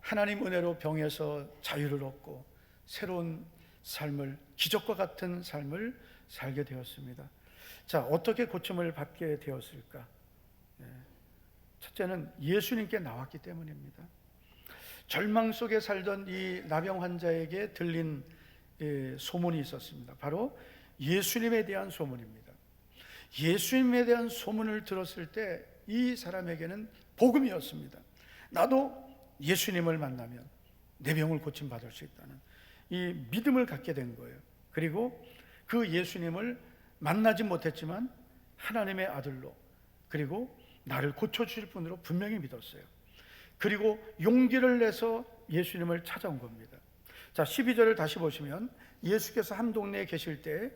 하나님 은혜로 병에서 자유를 얻고 새로운 삶을, 기적과 같은 삶을 살게 되었습니다. 자, 어떻게 고침을 받게 되었을까? 첫째는 예수님께 나왔기 때문입니다. 절망 속에 살던 이 나병 환자에게 들린 소문이 있었습니다. 바로 예수님에 대한 소문입니다. 예수님에 대한 소문을 들었을 때 이 사람에게는 복음이었습니다. 나도 예수님을 만나면 내 병을 고침받을 수 있다는 이 믿음을 갖게 된 거예요. 그리고 그 예수님을 만나지 못했지만 하나님의 아들로, 그리고 나를 고쳐주실 분으로 분명히 믿었어요. 그리고 용기를 내서 예수님을 찾아온 겁니다. 자, 12절을 다시 보시면 예수께서 한 동네에 계실 때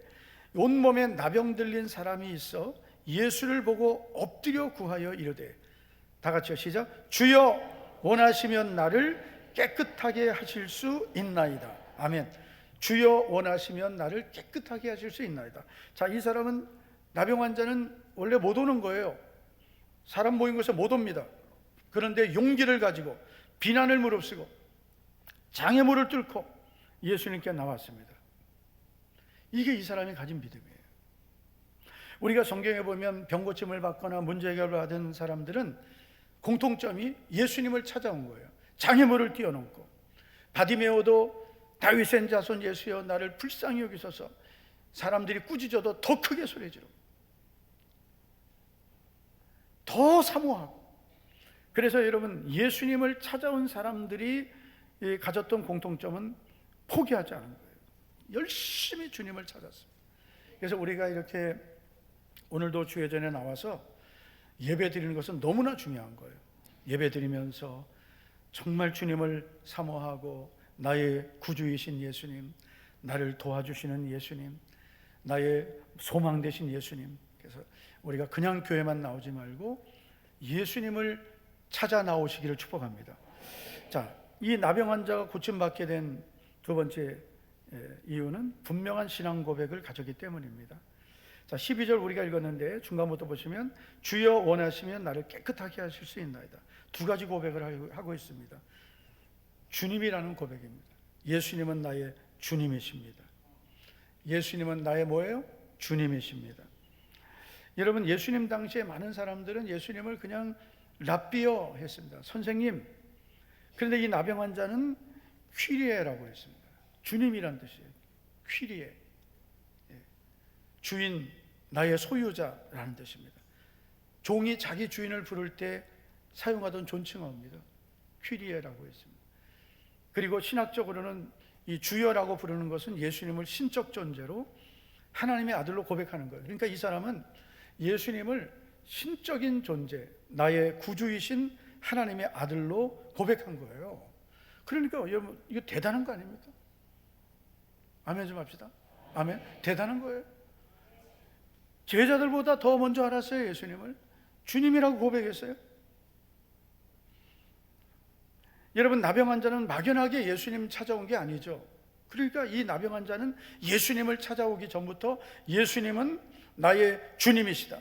온몸에 나병 들린 사람이 있어 예수를 보고 엎드려 구하여 이르되, 다 같이요, 시작. 주여, 원하시면 나를 깨끗하게 하실 수 있나이다. 아멘. 주여, 원하시면 나를 깨끗하게 하실 수 있나이다. 자, 이 사람은, 나병 환자는 원래 못 오는 거예요. 사람 모인 곳에 못 옵니다. 그런데 용기를 가지고 비난을 무릅쓰고 장애물을 뚫고 예수님께 나왔습니다. 이게 이 사람이 가진 믿음이에요. 우리가 성경에 보면 병고침을 받거나 문제 해결을 받은 사람들은 공통점이 예수님을 찾아온 거예요. 장애물을 뛰어넘고. 바디메오도 다윗의 자손 예수여 나를 불쌍히 여기소서, 사람들이 꾸짖어도 더 크게 소리 지르고 더 사모하고. 그래서 여러분, 예수님을 찾아온 사람들이 가졌던 공통점은 포기하지 않은 거예요. 열심히 주님을 찾았습니다. 그래서 우리가 이렇게 오늘도 주회전에 나와서 예배 드리는 것은 너무나 중요한 거예요. 예배 드리면서 정말 주님을 사모하고, 나의 구주이신 예수님, 나를 도와주시는 예수님, 나의 소망 되신 예수님. 그래서 우리가 그냥 교회만 나오지 말고 예수님을 찾아 나오시기를 축복합니다. 자, 이 나병 환자가 고침받게 된 두 번째 이유는 분명한 신앙 고백을 가졌기 때문입니다. 자, 12절 우리가 읽었는데 중간부터 보시면 주여 원하시면 나를 깨끗하게 하실 수 있나이다. 두 가지 고백을 하고 있습니다. 주님이라는 고백입니다. 예수님은 나의 주님이십니다. 예수님은 나의 뭐예요? 주님이십니다. 여러분, 예수님 당시에 많은 사람들은 예수님을 그냥 랍비어 했습니다. 선생님. 그런데 이 나병 환자는 퀴리에라고 했습니다. 주님이란 뜻이에요. 퀴리에. 주인, 나의 소유자라는 뜻입니다. 종이 자기 주인을 부를 때 사용하던 존칭어입니다. 퀴리에라고 했습니다. 그리고 신학적으로는 이 주여라고 부르는 것은 예수님을 신적 존재로 하나님의 아들로 고백하는 거예요. 그러니까 이 사람은 예수님을 신적인 존재, 나의 구주이신 하나님의 아들로 고백한 거예요. 그러니까 여러분, 이거 대단한 거 아닙니까? 아멘 좀 합시다. 아멘. 대단한 거예요. 제자들보다 더 먼저 알았어요. 예수님을 주님이라고 고백했어요. 여러분, 나병 환자는 막연하게 예수님 찾아온 게 아니죠. 그러니까 이 나병 환자는 예수님을 찾아오기 전부터 예수님은 나의 주님이시다,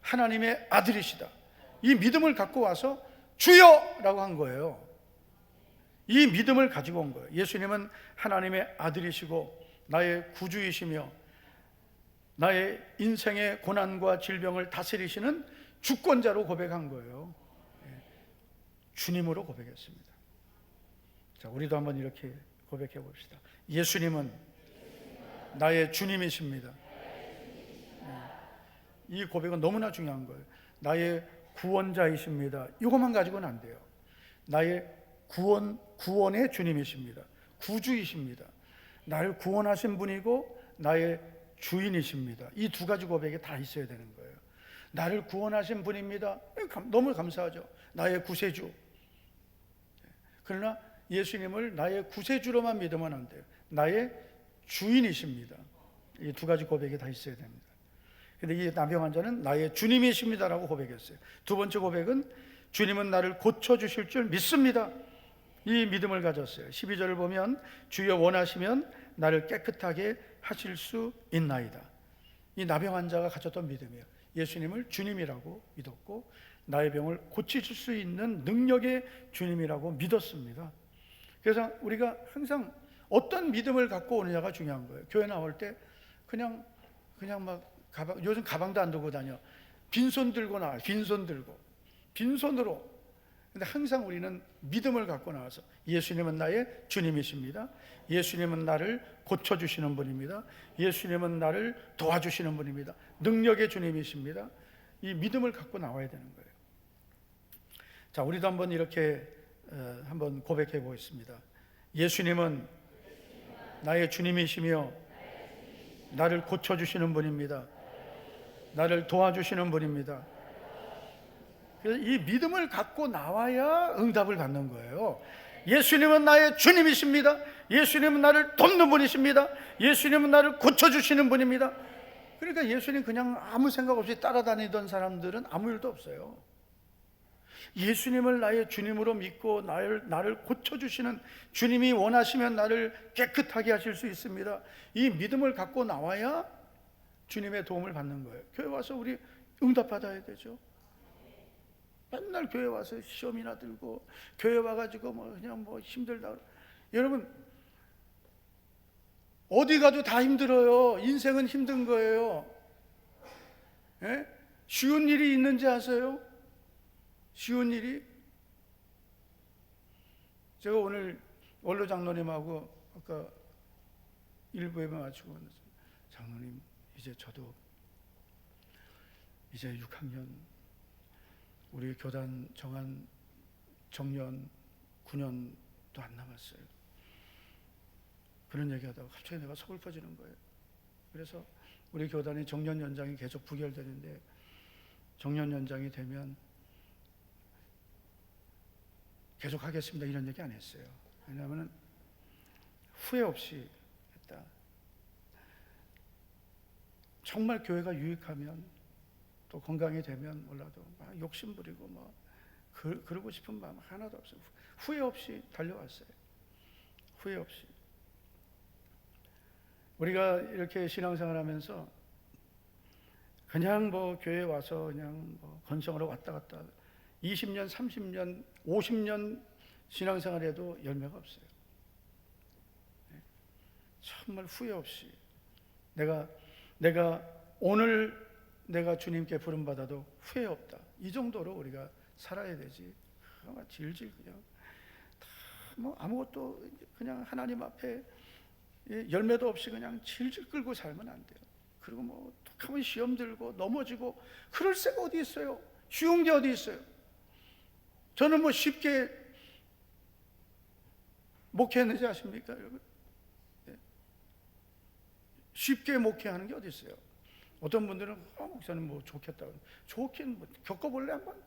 하나님의 아들이시다, 이 믿음을 갖고 와서 주여라고 한 거예요. 이 믿음을 가지고 온 거예요. 예수님은 하나님의 아들이시고 나의 구주이시며 나의 인생의 고난과 질병을 다스리시는 주권자로 고백한 거예요. 주님으로 고백했습니다. 자, 우리도 한번 이렇게 고백해 봅시다. 예수님은 나의 주님이십니다. 이 고백은 너무나 중요한 거예요. 나의 구원자이십니다. 이것만 가지고는 안 돼요. 나의 구원의 주님이십니다. 구주이십니다. 나를 구원하신 분이고 나의 주인이십니다. 이 두 가지 고백이 다 있어야 되는 거예요. 나를 구원하신 분입니다. 너무 감사하죠. 나의 구세주. 그러나 예수님을 나의 구세주로만 믿으면 안 돼요. 나의 주인이십니다. 이 두 가지 고백이 다 있어야 됩니다. 그런데 이 나병 환자는 나의 주님이십니다라고 고백했어요. 두 번째 고백은 주님은 나를 고쳐주실 줄 믿습니다. 이 믿음을 가졌어요. 12절을 보면 주여 원하시면 나를 깨끗하게 하실 수 있나이다. 이 나병 환자가 가졌던 믿음이에요. 예수님을 주님이라고 믿었고 나의 병을 고치실 수 있는 능력의 주님이라고 믿었습니다. 그래서 우리가 항상 어떤 믿음을 갖고 오느냐가 중요한 거예요. 교회 나올 때 그냥 막 요즘 가방도 안 들고 다녀. 빈손 들고 나와요. 빈손으로. 근데 항상 우리는 믿음을 갖고 나와서 예수님은 나의 주님이십니다. 예수님은 나를 고쳐주시는 분입니다. 예수님은 나를 도와주시는 분입니다. 능력의 주님이십니다. 이 믿음을 갖고 나와야 되는 거예요. 자, 우리도 한번 이렇게 한번 고백해 보겠습니다. 예수님은 나의 주님이시며 나를 고쳐주시는 분입니다. 나를 도와주시는 분입니다. 그래서 이 믿음을 갖고 나와야 응답을 받는 거예요. 예수님은 나의 주님이십니다. 예수님은 나를 돕는 분이십니다. 예수님은 나를 고쳐주시는 분입니다. 그러니까 예수님 그냥 아무 생각 없이 따라다니던 사람들은 아무 일도 없어요. 예수님을 나의 주님으로 믿고 나를 고쳐주시는 주님이 원하시면 나를 깨끗하게 하실 수 있습니다. 이 믿음을 갖고 나와야 주님의 도움을 받는 거예요. 교회 와서 우리 응답 받아야 되죠. 맨날 교회 와서 시험이나 들고 교회 와가지고 그냥 힘들다. 여러분, 어디 가도 다 힘들어요. 인생은 힘든 거예요. 예? 쉬운 일이 있는지 아세요? 쉬운 일이? 제가 오늘 원로 장로님하고 아까 일부 예배 마치고 장로님, 저도 이제 6학년 우리 교단 정한 정년 9년도 안 남았어요. 그런 얘기하다가 갑자기 내가 서글퍼지는 거예요. 그래서 우리 교단이 정년 연장이 계속 부결되는데 정년 연장이 되면 계속 하겠습니다 이런 얘기 안 했어요. 왜냐하면 후회 없이 했다. 정말 교회가 유익하면 또 건강이 되면 몰라도 막 욕심부리고 그러고 싶은 마음 하나도 없어요. 후회 없이 달려왔어요. 후회 없이. 우리가 이렇게 신앙생활하면서 그냥 교회에 와서 그냥 건성으로 왔다 갔다 20년, 30년, 50년 신앙생활해도 열매가 없어요. 정말 후회 없이 내가 오늘 내가 주님께 부름받아도 후회 없다. 이 정도로 우리가 살아야 되지. 그냥 질질 그냥 다 뭐 아무것도 그냥 하나님 앞에 열매도 없이 그냥 질질 끌고 살면 안 돼요. 그리고 뭐 툭하면 시험 들고 넘어지고 그럴 새가 어디 있어요? 쉬운 게 어디 있어요? 저는 뭐 쉽게 목회했는지 아십니까, 여러분? 쉽게 목회하는 게 어디 있어요? 어떤 분들은 목사님 뭐 좋겠다. 좋긴 뭐 겪어볼래 한번?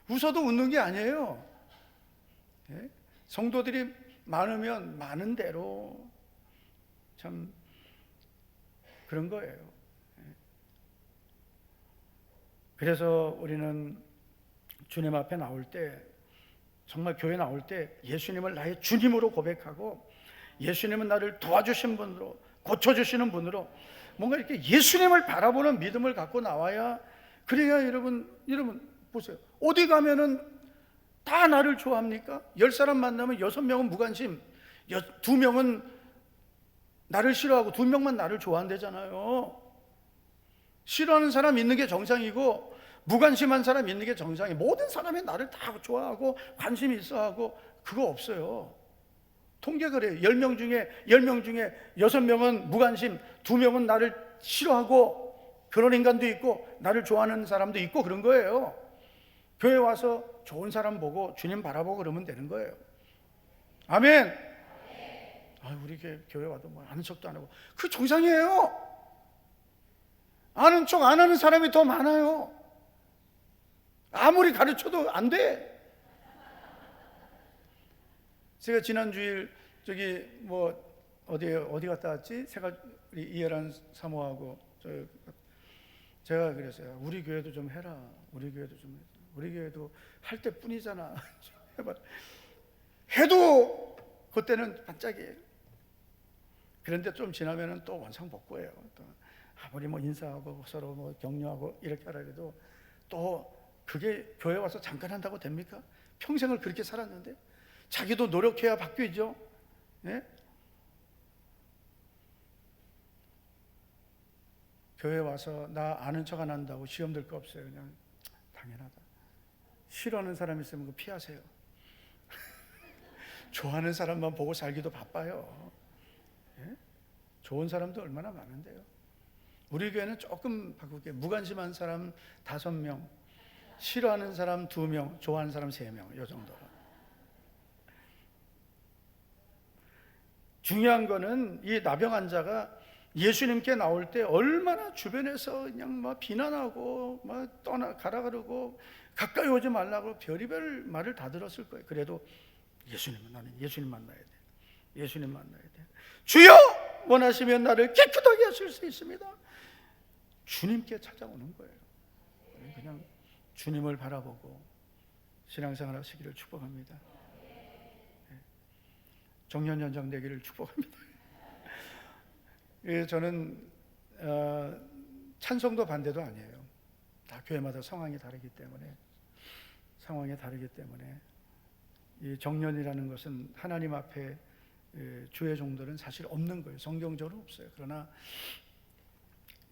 웃어도 웃는 게 아니에요. 성도들이 많으면 많은 대로 참 그런 거예요. 그래서 우리는 주님 앞에 나올 때, 정말 교회 나올 때 예수님을 나의 주님으로 고백하고 예수님은 나를 도와주신 분으로, 고쳐주시는 분으로 뭔가 이렇게 예수님을 바라보는 믿음을 갖고 나와야, 그래야 여러분 보세요. 어디 가면은 다 나를 좋아합니까? 10사람 만나면 6명은 무관심, 2명은 나를 싫어하고 2명만 나를 좋아한대잖아요. 싫어하는 사람 있는 게 정상이고 무관심한 사람 있는 게 정상이에요. 모든 사람이 나를 다 좋아하고 관심이 있어하고 그거 없어요. 통계가 그래요. 10명 중에 6명은 무관심, 2명은 나를 싫어하고, 그런 인간도 있고 나를 좋아하는 사람도 있고 그런 거예요. 교회 와서 좋은 사람 보고 주님 바라보고 그러면 되는 거예요. 아멘. 우리 교회 와도 뭐 아는 척도 안 하고, 그 정상이에요. 아는 척 안 하는 사람이 더 많아요. 아무리 가르쳐도 안 돼. 제가 지난 주일 저기 뭐 어디 갔다 왔지? 우리 이해란 사모하고 제가 그랬어요. 우리 교회도 좀 해라. 우리 교회도 할 때뿐이잖아. 해봐. 해도 그때는 반짝이에요. 그런데 좀 지나면은 또 원상복구예요. 또 아무리 뭐 인사하고 서로 뭐 격려하고 이렇게 하라 해도 또 그게 교회 와서 잠깐 한다고 됩니까? 평생을 그렇게 살았는데 자기도 노력해야 바뀌죠. 네? 교회 와서 나 아는 척 안 한다고 시험 들 거 없어요. 그냥 당연하다. 싫어하는 사람 있으면 그거 피하세요. 좋아하는 사람만 보고 살기도 바빠요. 네? 좋은 사람도 얼마나 많은데요. 우리 교회는 조금 바꾸게, 무관심한 사람 5명, 싫어하는 사람 2명, 좋아하는 사람 3명, 이 정도로. 중요한 거는 이 나병 환자가 예수님께 나올 때 얼마나 주변에서 그냥 막 비난하고 막 가라 그러고 가까이 오지 말라고 별의별 말을 다 들었을 거예요. 그래도 나는 예수님 만나야 돼. 예수님 만나야 돼. 주여 원하시면 나를 깨끗하게 하실 수 있습니다. 주님께 찾아오는 거예요. 그냥 주님을 바라보고 신앙생활 하시기를 축복합니다. 정년 연장 되기를 축복합니다. 저는 찬송도 반대도 아니에요. 다 교회마다 상황이 다르기 때문에 이 정년이라는 것은 하나님 앞에 주의 종들은 사실 없는 거예요. 성경적으로 없어요. 그러나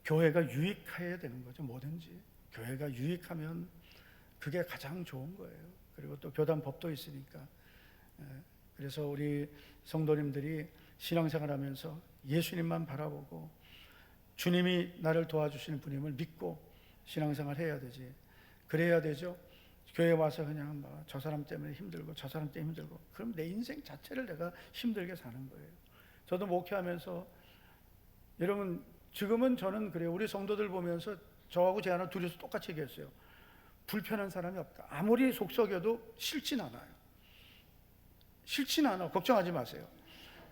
교회가 유익해야 되는 거죠. 뭐든지 교회가 유익하면 그게 가장 좋은 거예요. 그리고 또 교단법도 있으니까. 그래서 우리 성도님들이 신앙생활하면서 예수님만 바라보고 주님이 나를 도와주시는 분임을 믿고 신앙생활 해야 되지. 그래야 되죠. 교회 와서 그냥 막 저 사람 때문에 힘들고 저 사람 때문에 힘들고, 그럼 내 인생 자체를 내가 힘들게 사는 거예요. 저도 목회하면서 여러분, 지금은 저는 그래요. 우리 성도들 보면서 저하고 제 하나 둘이서 똑같이 얘기했어요. 불편한 사람이 없다. 아무리 속썩여도 싫진 않아요. 싫진 않아. 걱정하지 마세요.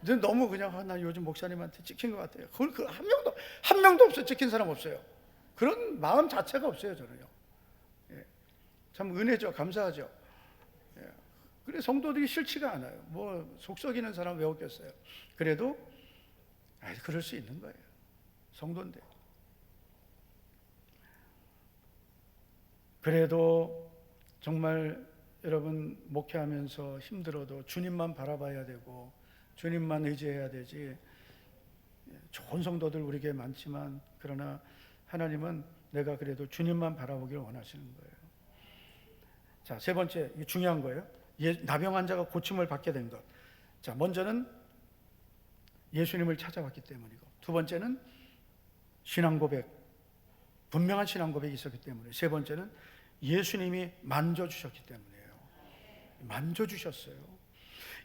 근데 너무 그냥 나 요즘 목사님한테 찍힌 것 같아요. 그걸 한 명도 없어요. 찍힌 사람 없어요. 그런 마음 자체가 없어요. 저는요. 참 은혜죠. 감사하죠. 그래 성도들이 싫지가 않아요. 뭐 속썩이는 사람 왜 없겠어요. 그래도 그럴 수 있는 거예요. 성도인데. 그래도 정말 여러분 목회하면서 힘들어도 주님만 바라봐야 되고 주님만 의지해야 되지. 좋은 성도들 우리에게 많지만 그러나 하나님은 내가 그래도 주님만 바라보기를 원하시는 거예요. 자, 세 번째, 이게 중요한 거예요. 나병 환자가 고침을 받게 된 것. 자, 먼저는 예수님을 찾아왔기 때문이고, 두 번째는 신앙 고백, 분명한 신앙 고백이 있었기 때문에, 세 번째는 예수님이 만져주셨기 때문이에요. 만져주셨어요.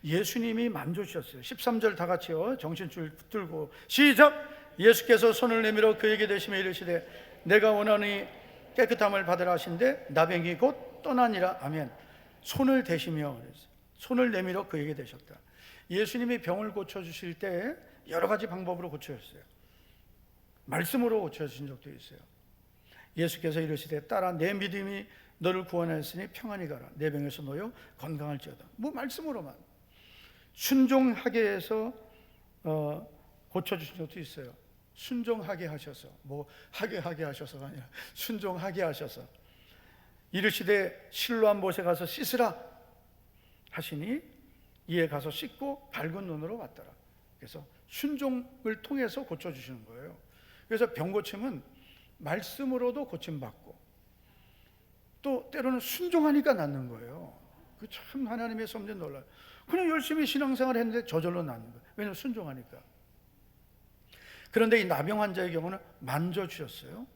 예수님이 만져주셨어요. 13절 다 같이요, 정신줄 붙들고 시작. 예수께서 손을 내밀어 그에게 대시며 이르시되 내가 원하니 깨끗함을 받으라 하신데 나병이 곧 떠나니라. 아멘. 손을 대시며, 손을 내밀어 그에게 대셨다. 예수님이 병을 고쳐주실 때 여러 가지 방법으로 고쳐주셨어요. 말씀으로 고쳐주신 적도 있어요. 예수께서 이르시되 딸아 내 믿음이 너를 구원하였으니 평안히 가라. 내 병에서 놓여 건강할지어다. 뭐 말씀으로만 순종하게 해서 고쳐주신 적도 있어요. 순종하게 하셔서, 뭐 하게 하셔서가 아니라 순종하게 하셔서 이르시되 실로암 못에 가서 씻으라 하시니 이에 가서 씻고 밝은 눈으로 왔더라. 그래서 순종을 통해서 고쳐주시는 거예요. 그래서 병 고침은 말씀으로도 고침받고 또 때로는 순종하니까 낫는 거예요. 그 참 하나님의 섭리 놀라요. 그냥 열심히 신앙생활 했는데 저절로 낫는 거예요. 왜냐하면 순종하니까. 그런데 이 나병 환자의 경우는 만져주셨어요.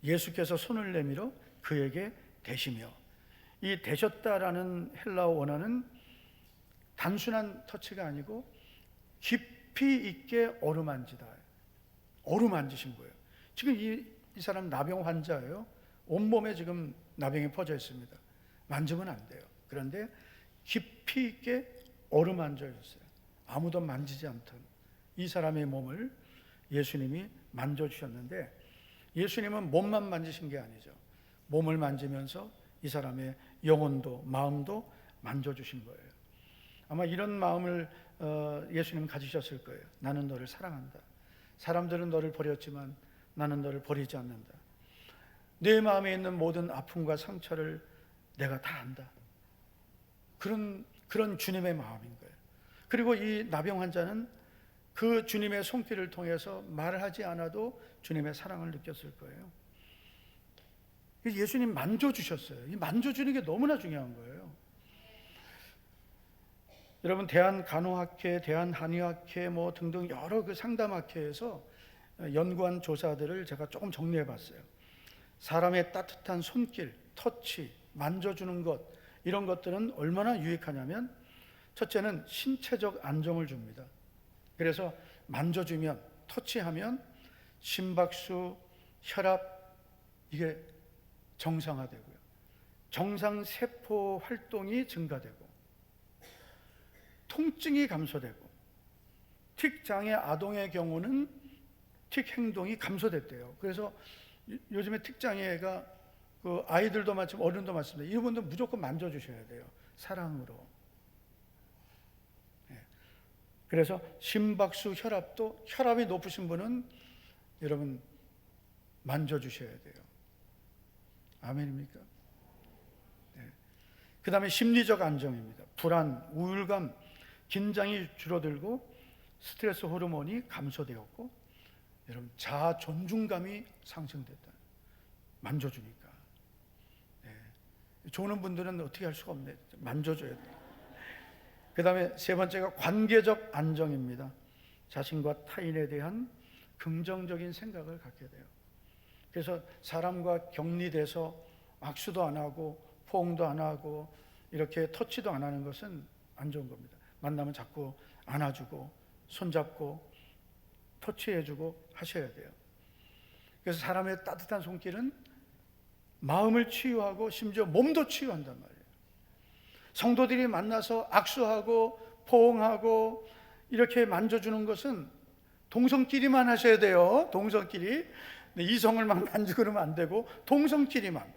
예수께서 손을 내밀어 그에게 대시며, 이 대셨다라는 헬라어 원어는 단순한 터치가 아니고 깊이 있게 어루만지다. 어루만지신 거예요. 지금 이 사람 나병 환자예요. 온몸에 지금 나병이 퍼져 있습니다. 만지면 안 돼요. 그런데 깊이 있게 어루만져 주셨어요. 아무도 만지지 않던 이 사람의 몸을 예수님이 만져주셨는데, 예수님은 몸만 만지신 게 아니죠. 몸을 만지면서 이 사람의 영혼도 마음도 만져주신 거예요. 아마 이런 마음을 예수님은 가지셨을 거예요. 나는 너를 사랑한다. 사람들은 너를 버렸지만 나는 너를 버리지 않는다. 내 마음에 있는 모든 아픔과 상처를 내가 다 안다. 그런 주님의 마음인 거예요. 그리고 이 나병 환자는 그 주님의 손길을 통해서 말을 하지 않아도 주님의 사랑을 느꼈을 거예요. 예수님 만져주셨어요. 이 만져주는 게 너무나 중요한 거예요. 여러분, 대한간호학회, 대한한의학회 뭐 등등 여러 그 상담학회에서 연구한 조사들을 제가 조금 정리해 봤어요. 사람의 따뜻한 손길, 터치, 만져주는 것, 이런 것들은 얼마나 유익하냐면, 첫째는 신체적 안정을 줍니다. 그래서 만져주면, 터치하면 심박수, 혈압, 이게 정상화되고요. 정상세포 활동이 증가되고, 통증이 감소되고, 틱장애 아동의 경우는 틱 행동이 감소됐대요. 그래서 요즘에 틱장애가 그 아이들도 마찬가지고 어른도 마찬가지입니다. 이분들 무조건 만져주셔야 돼요. 사랑으로. 그래서 심박수, 혈압도, 혈압이 높으신 분은 여러분 만져주셔야 돼요. 아멘입니까? 그 다음에 심리적 안정입니다. 불안, 우울감, 긴장이 줄어들고 스트레스 호르몬이 감소되었고, 여러분 자아 존중감이 상승됐다. 만져주니까. 조는 분들은 어떻게 할 수가 없네. 만져줘야 돼요. 그 다음에 세 번째가 관계적 안정입니다. 자신과 타인에 대한 긍정적인 생각을 갖게 돼요. 그래서 사람과 격리돼서 악수도 안 하고 포옹도 안 하고 이렇게 터치도 안 하는 것은 안 좋은 겁니다. 만나면 자꾸 안아주고 손잡고 터치해주고 하셔야 돼요. 그래서 사람의 따뜻한 손길은 마음을 치유하고 심지어 몸도 치유한단 말이에요. 성도들이 만나서 악수하고 포옹하고 이렇게 만져주는 것은 동성끼리만 하셔야 돼요. 동성끼리. 이성을 막 만지고 그러면 안 되고 동성끼리만.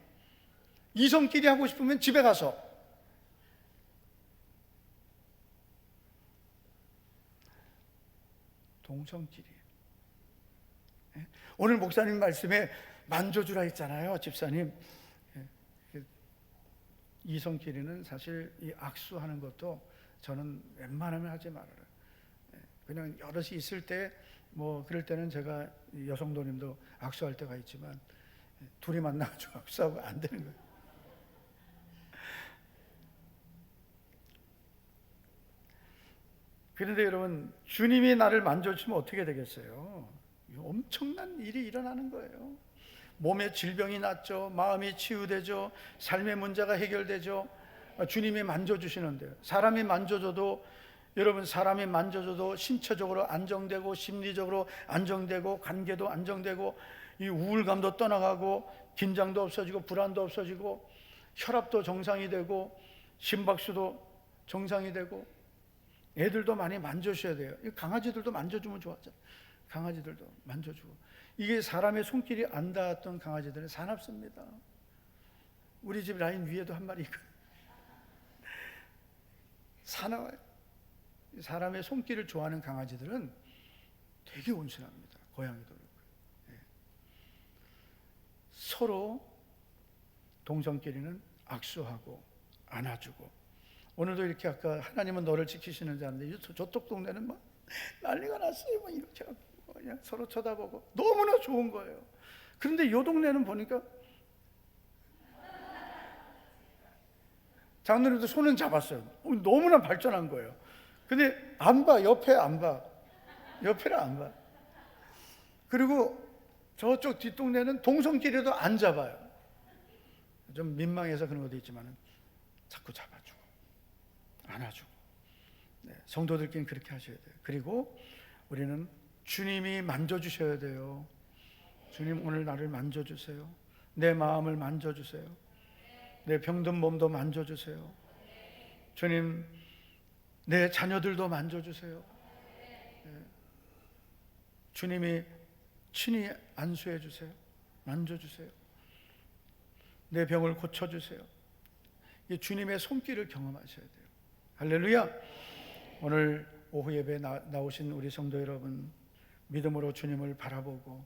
이성끼리 하고 싶으면 집에 가서. 동성끼리. 오늘 목사님 말씀에 만져주라 했잖아요, 집사님. 이성끼리는 사실 이 악수하는 것도 저는 웬만하면 하지 말아요. 그냥 여럿이 있을 때 뭐 그럴 때는 제가 여성도님도 악수할 때가 있지만 둘이 만나가지고 악수하고 안 되는 거예요. 그런데 여러분, 주님이 나를 만져주시면 어떻게 되겠어요? 엄청난 일이 일어나는 거예요. 몸에 질병이 낫죠, 마음이 치유되죠, 삶의 문제가 해결되죠. 주님이 만져주시는데요. 사람이 만져줘도, 여러분, 사람이 만져줘도 신체적으로 안정되고 심리적으로 안정되고 관계도 안정되고 이 우울감도 떠나가고 긴장도 없어지고 불안도 없어지고 혈압도 정상이 되고 심박수도 정상이 되고. 애들도 많이 만져주셔야 돼요. 강아지들도 만져주면 좋았잖아요. 강아지들도 만져주고. 이게 사람의 손길이 안 닿았던 강아지들은 사납습니다. 우리 집 라인 위에도 한 마리 있거든요. 사나워요. 사람의 손길을 좋아하는 강아지들은 되게 온순합니다. 고양이도 그렇고. 네. 서로 동성끼리는 악수하고 안아주고. 오늘도 이렇게 아까 하나님은 너를 지키시는 자인데 저쪽 동네는 막 난리가 났어요. 막 이렇게 그냥 서로 쳐다보고 너무나 좋은 거예요. 그런데 이 동네는 보니까 장로님도 손은 잡았어요. 너무나 발전한 거예요. 근데 안 봐. 옆에 안 봐. 옆에를 안 봐. 그리고 저쪽 뒷동네는 동성끼리도 안 잡아요. 좀 민망해서 그런 것도 있지만 자꾸 잡아주고 안아주고. 네, 성도들끼리는 그렇게 하셔야 돼요. 그리고 우리는 주님이 만져주셔야 돼요. 주님, 오늘 나를 만져주세요. 내 마음을 만져주세요. 내 병든 몸도 만져주세요. 주님, 내 자녀들도 만져주세요. 네. 주님이 친히 안수해 주세요. 만져주세요. 내 병을 고쳐주세요. 이 주님의 손길을 경험하셔야 돼요. 할렐루야. 오늘 오후 예배에 나오신 우리 성도 여러분, 믿음으로 주님을 바라보고,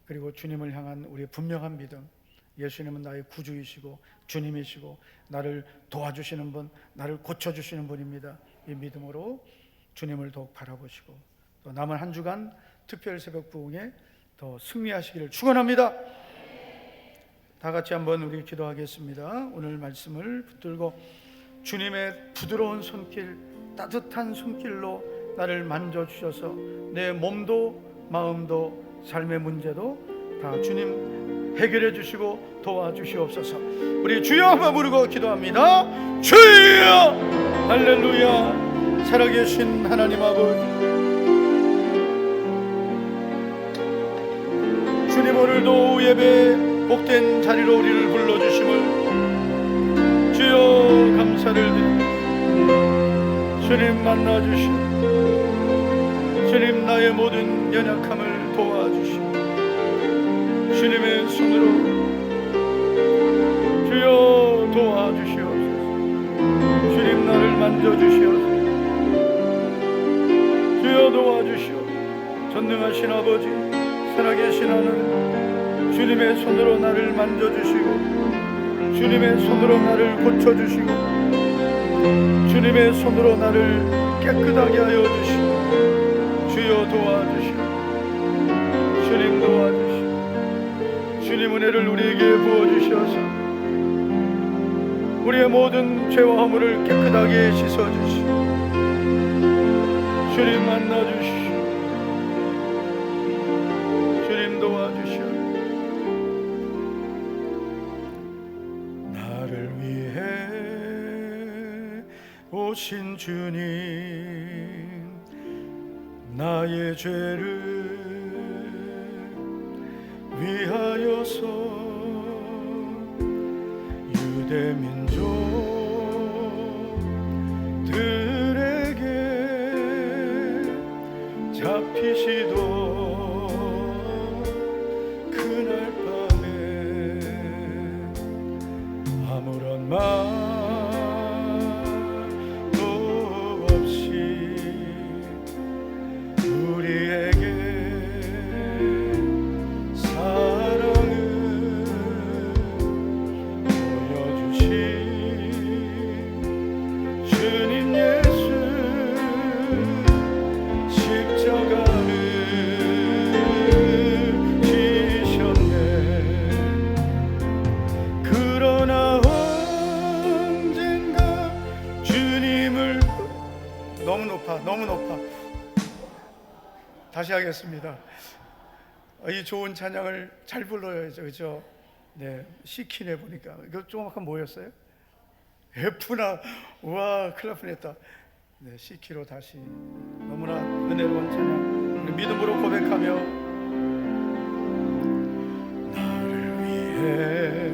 그리고 주님을 향한 우리의 분명한 믿음, 예수님은 나의 구주이시고 주님이시고 나를 도와주시는 분, 나를 고쳐주시는 분입니다. 이 믿음으로 주님을 더욱 바라보시고 또 남은 한 주간 특별 새벽 부흥에 더 승리하시기를 축원합니다. 다 같이 한번 우리 기도하겠습니다. 오늘 말씀을 붙들고 주님의 부드러운 손길, 따뜻한 손길로 나를 만져주셔서 내 몸도 마음도 삶의 문제도 다 주님 해결해 주시고 도와주시옵소서. 우리 주여 한번 부르고 기도합니다. 주여! 할렐루야. 살아계신 하나님 아버지, 주님, 오늘도 오후 예배 복된 자리로 우리를 불러주심을 주여 감사를 드립니다. 주님 만나주시고 주님 나의 모든 연약함을 도와주시고 주님의 손으로 주여 도와주시옵소서. 주님 나를 만져주시옵소서. 주여 도와주시옵소서. 전능하신 아버지, 살아계신 하나님, 주님의 손으로 나를 만져주시고 주님의 손으로 나를 고쳐주시고 주님의 손으로 나를 깨끗하게 하여 주시고 주여 도와주시고 주님 도와주시고 주님 은혜를 우리에게 부어주셔서 우리의 모든 죄와 허물을 깨끗하게 씻어주시고 주님 만나주시고 주님 도와주시오. 나를 위해 오신 주님, 나의 죄를 위하여서 유대 민족들에게 잡히시던 그날 밤에 아무런 말도 없이 우리에게 사랑을 보여주신 주님 예수 십자가를 높아, 너무 높아. 다시 하겠습니다. 이 좋은 찬양을 잘 불러야죠, 그죠? 네, C키네 보니까 이거 좀 아까 뭐였어요? F나 와, 큰일 날 뻔했다. 네, C키로 다시 너무나 은혜로운 찬양 우리 믿음으로 고백하며 나를 위해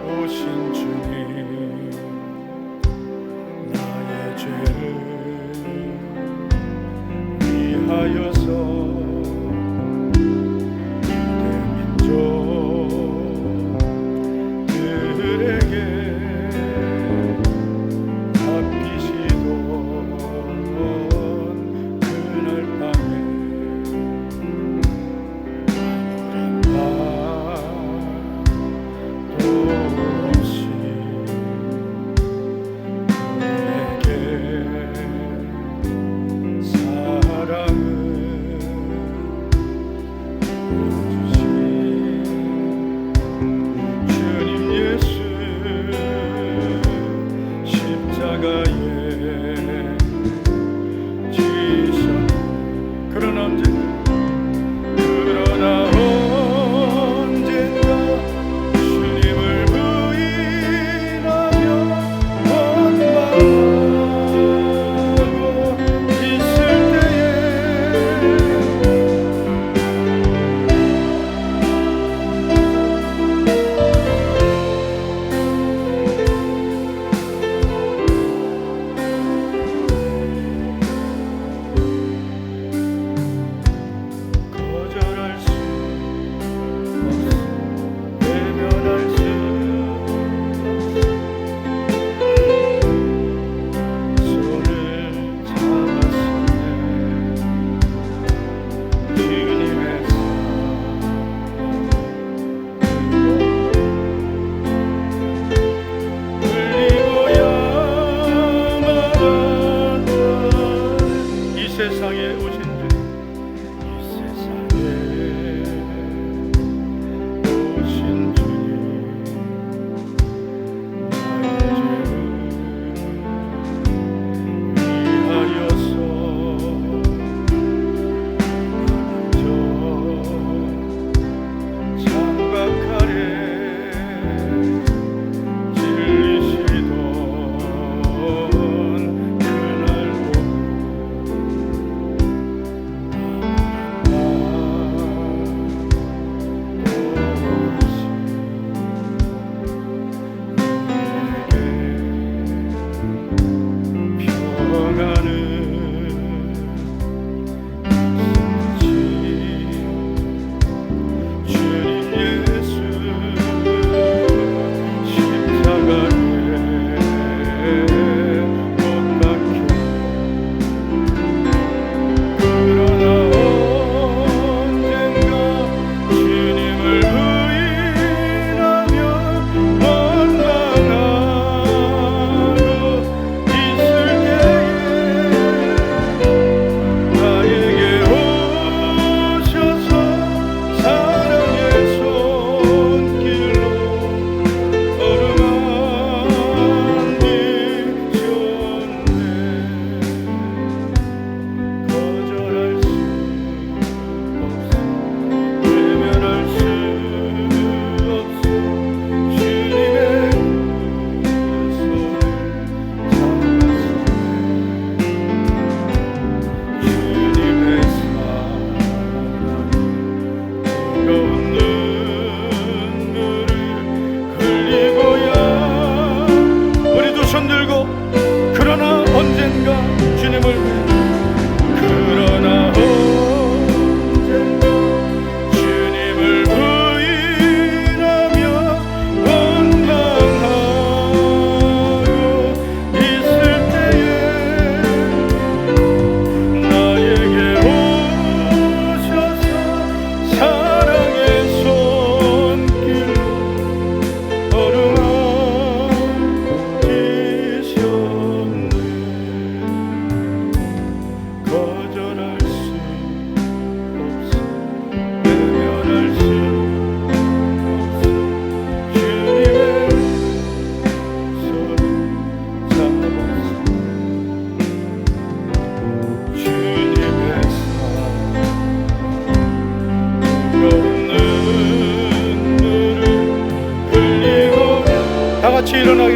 오신 주님 나의 죄를 위하여서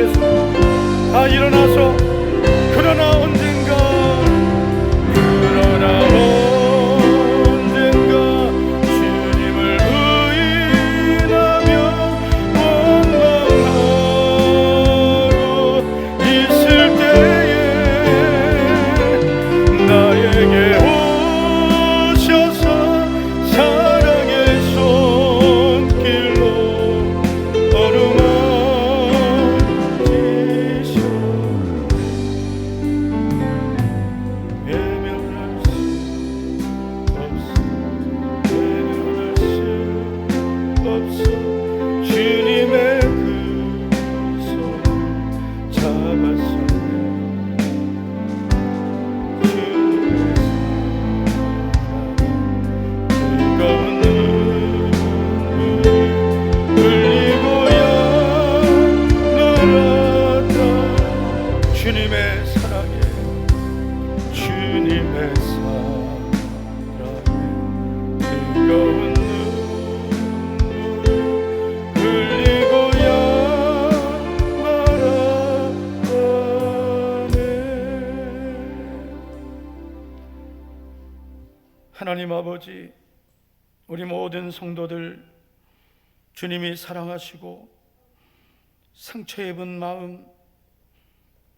기도하겠습니다. 다 일어나서 그러나 언젠가 주님을 의인하며 원망하고 있을 때에 나에게 오셔서 사랑의 손길로 어루만지셔 외면할 수 없어 외면할 수 없어 주님의 그 손을 잡았었네 주님의 뜨거운 눈물이 흘리고야 말았다 주님의 사랑에 주님의 사랑에 뜨거운 눈물을 흘리고야 말았다네. 하나님 아버지, 우리 모든 성도들 주님이 사랑하시고 상처 입은 마음,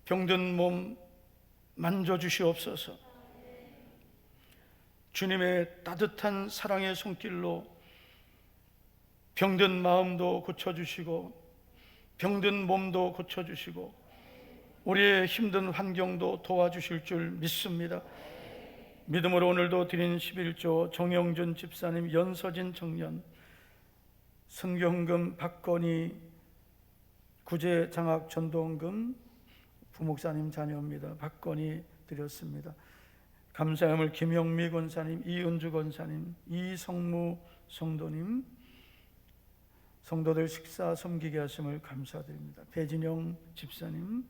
병든 몸 만져주시옵소서. 주님의 따뜻한 사랑의 손길로 병든 마음도 고쳐주시고 병든 몸도 고쳐주시고 우리의 힘든 환경도 도와주실 줄 믿습니다. 믿음으로 오늘도 드린 11조 정영준 집사님, 연서진 청년, 성경금 박건희 구제 장학 전도원금 부목사님 자녀입니다. 박건희 드렸습니다. 감사함을 김영미 권사님, 이은주 권사님, 이성무 성도님, 성도들 식사 섬기게 하심을 감사드립니다. 배진영 집사님,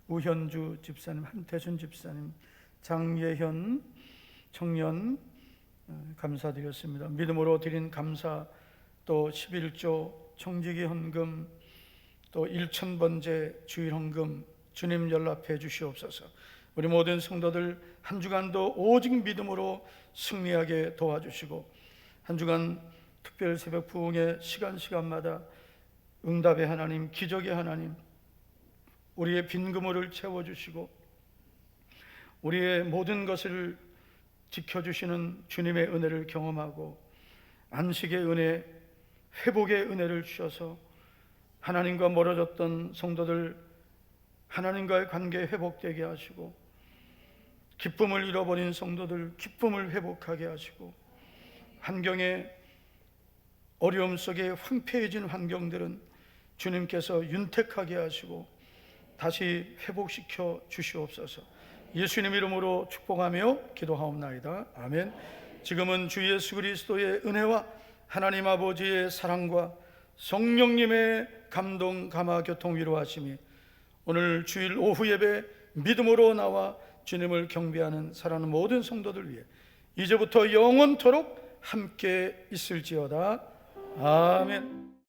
우현주 집사님, 한태순 집사님, 장예현 청년 감사드렸습니다. 믿음으로 드린 감사, 또 11조 청지기 헌금, 또 1000번째 주일 헌금 주님 연락해 주시옵소서. 우리 모든 성도들 한 주간도 오직 믿음으로 승리하게 도와주시고 한 주간 특별 새벽 부흥의 시간마다 응답의 하나님, 기적의 하나님, 우리의 빈 그물을 채워주시고 우리의 모든 것을 지켜주시는 주님의 은혜를 경험하고 안식의 은혜, 회복의 은혜를 주셔서 하나님과 멀어졌던 성도들 하나님과의 관계 회복되게 하시고 기쁨을 잃어버린 성도들 기쁨을 회복하게 하시고 환경에 어려움 속에 황폐해진 환경들은 주님께서 윤택하게 하시고 다시 회복시켜 주시옵소서. 예수님 이름으로 축복하며 기도하옵나이다. 아멘. 지금은 주 예수 그리스도의 은혜와 하나님 아버지의 사랑과 성령님의 감동, 감화, 교통, 위로하심이 오늘 주일 오후 예배 믿음으로 나와 주님을 경배하는 사랑하는 모든 성도들 위해 이제부터 영원토록 함께 있을지어다. 아멘.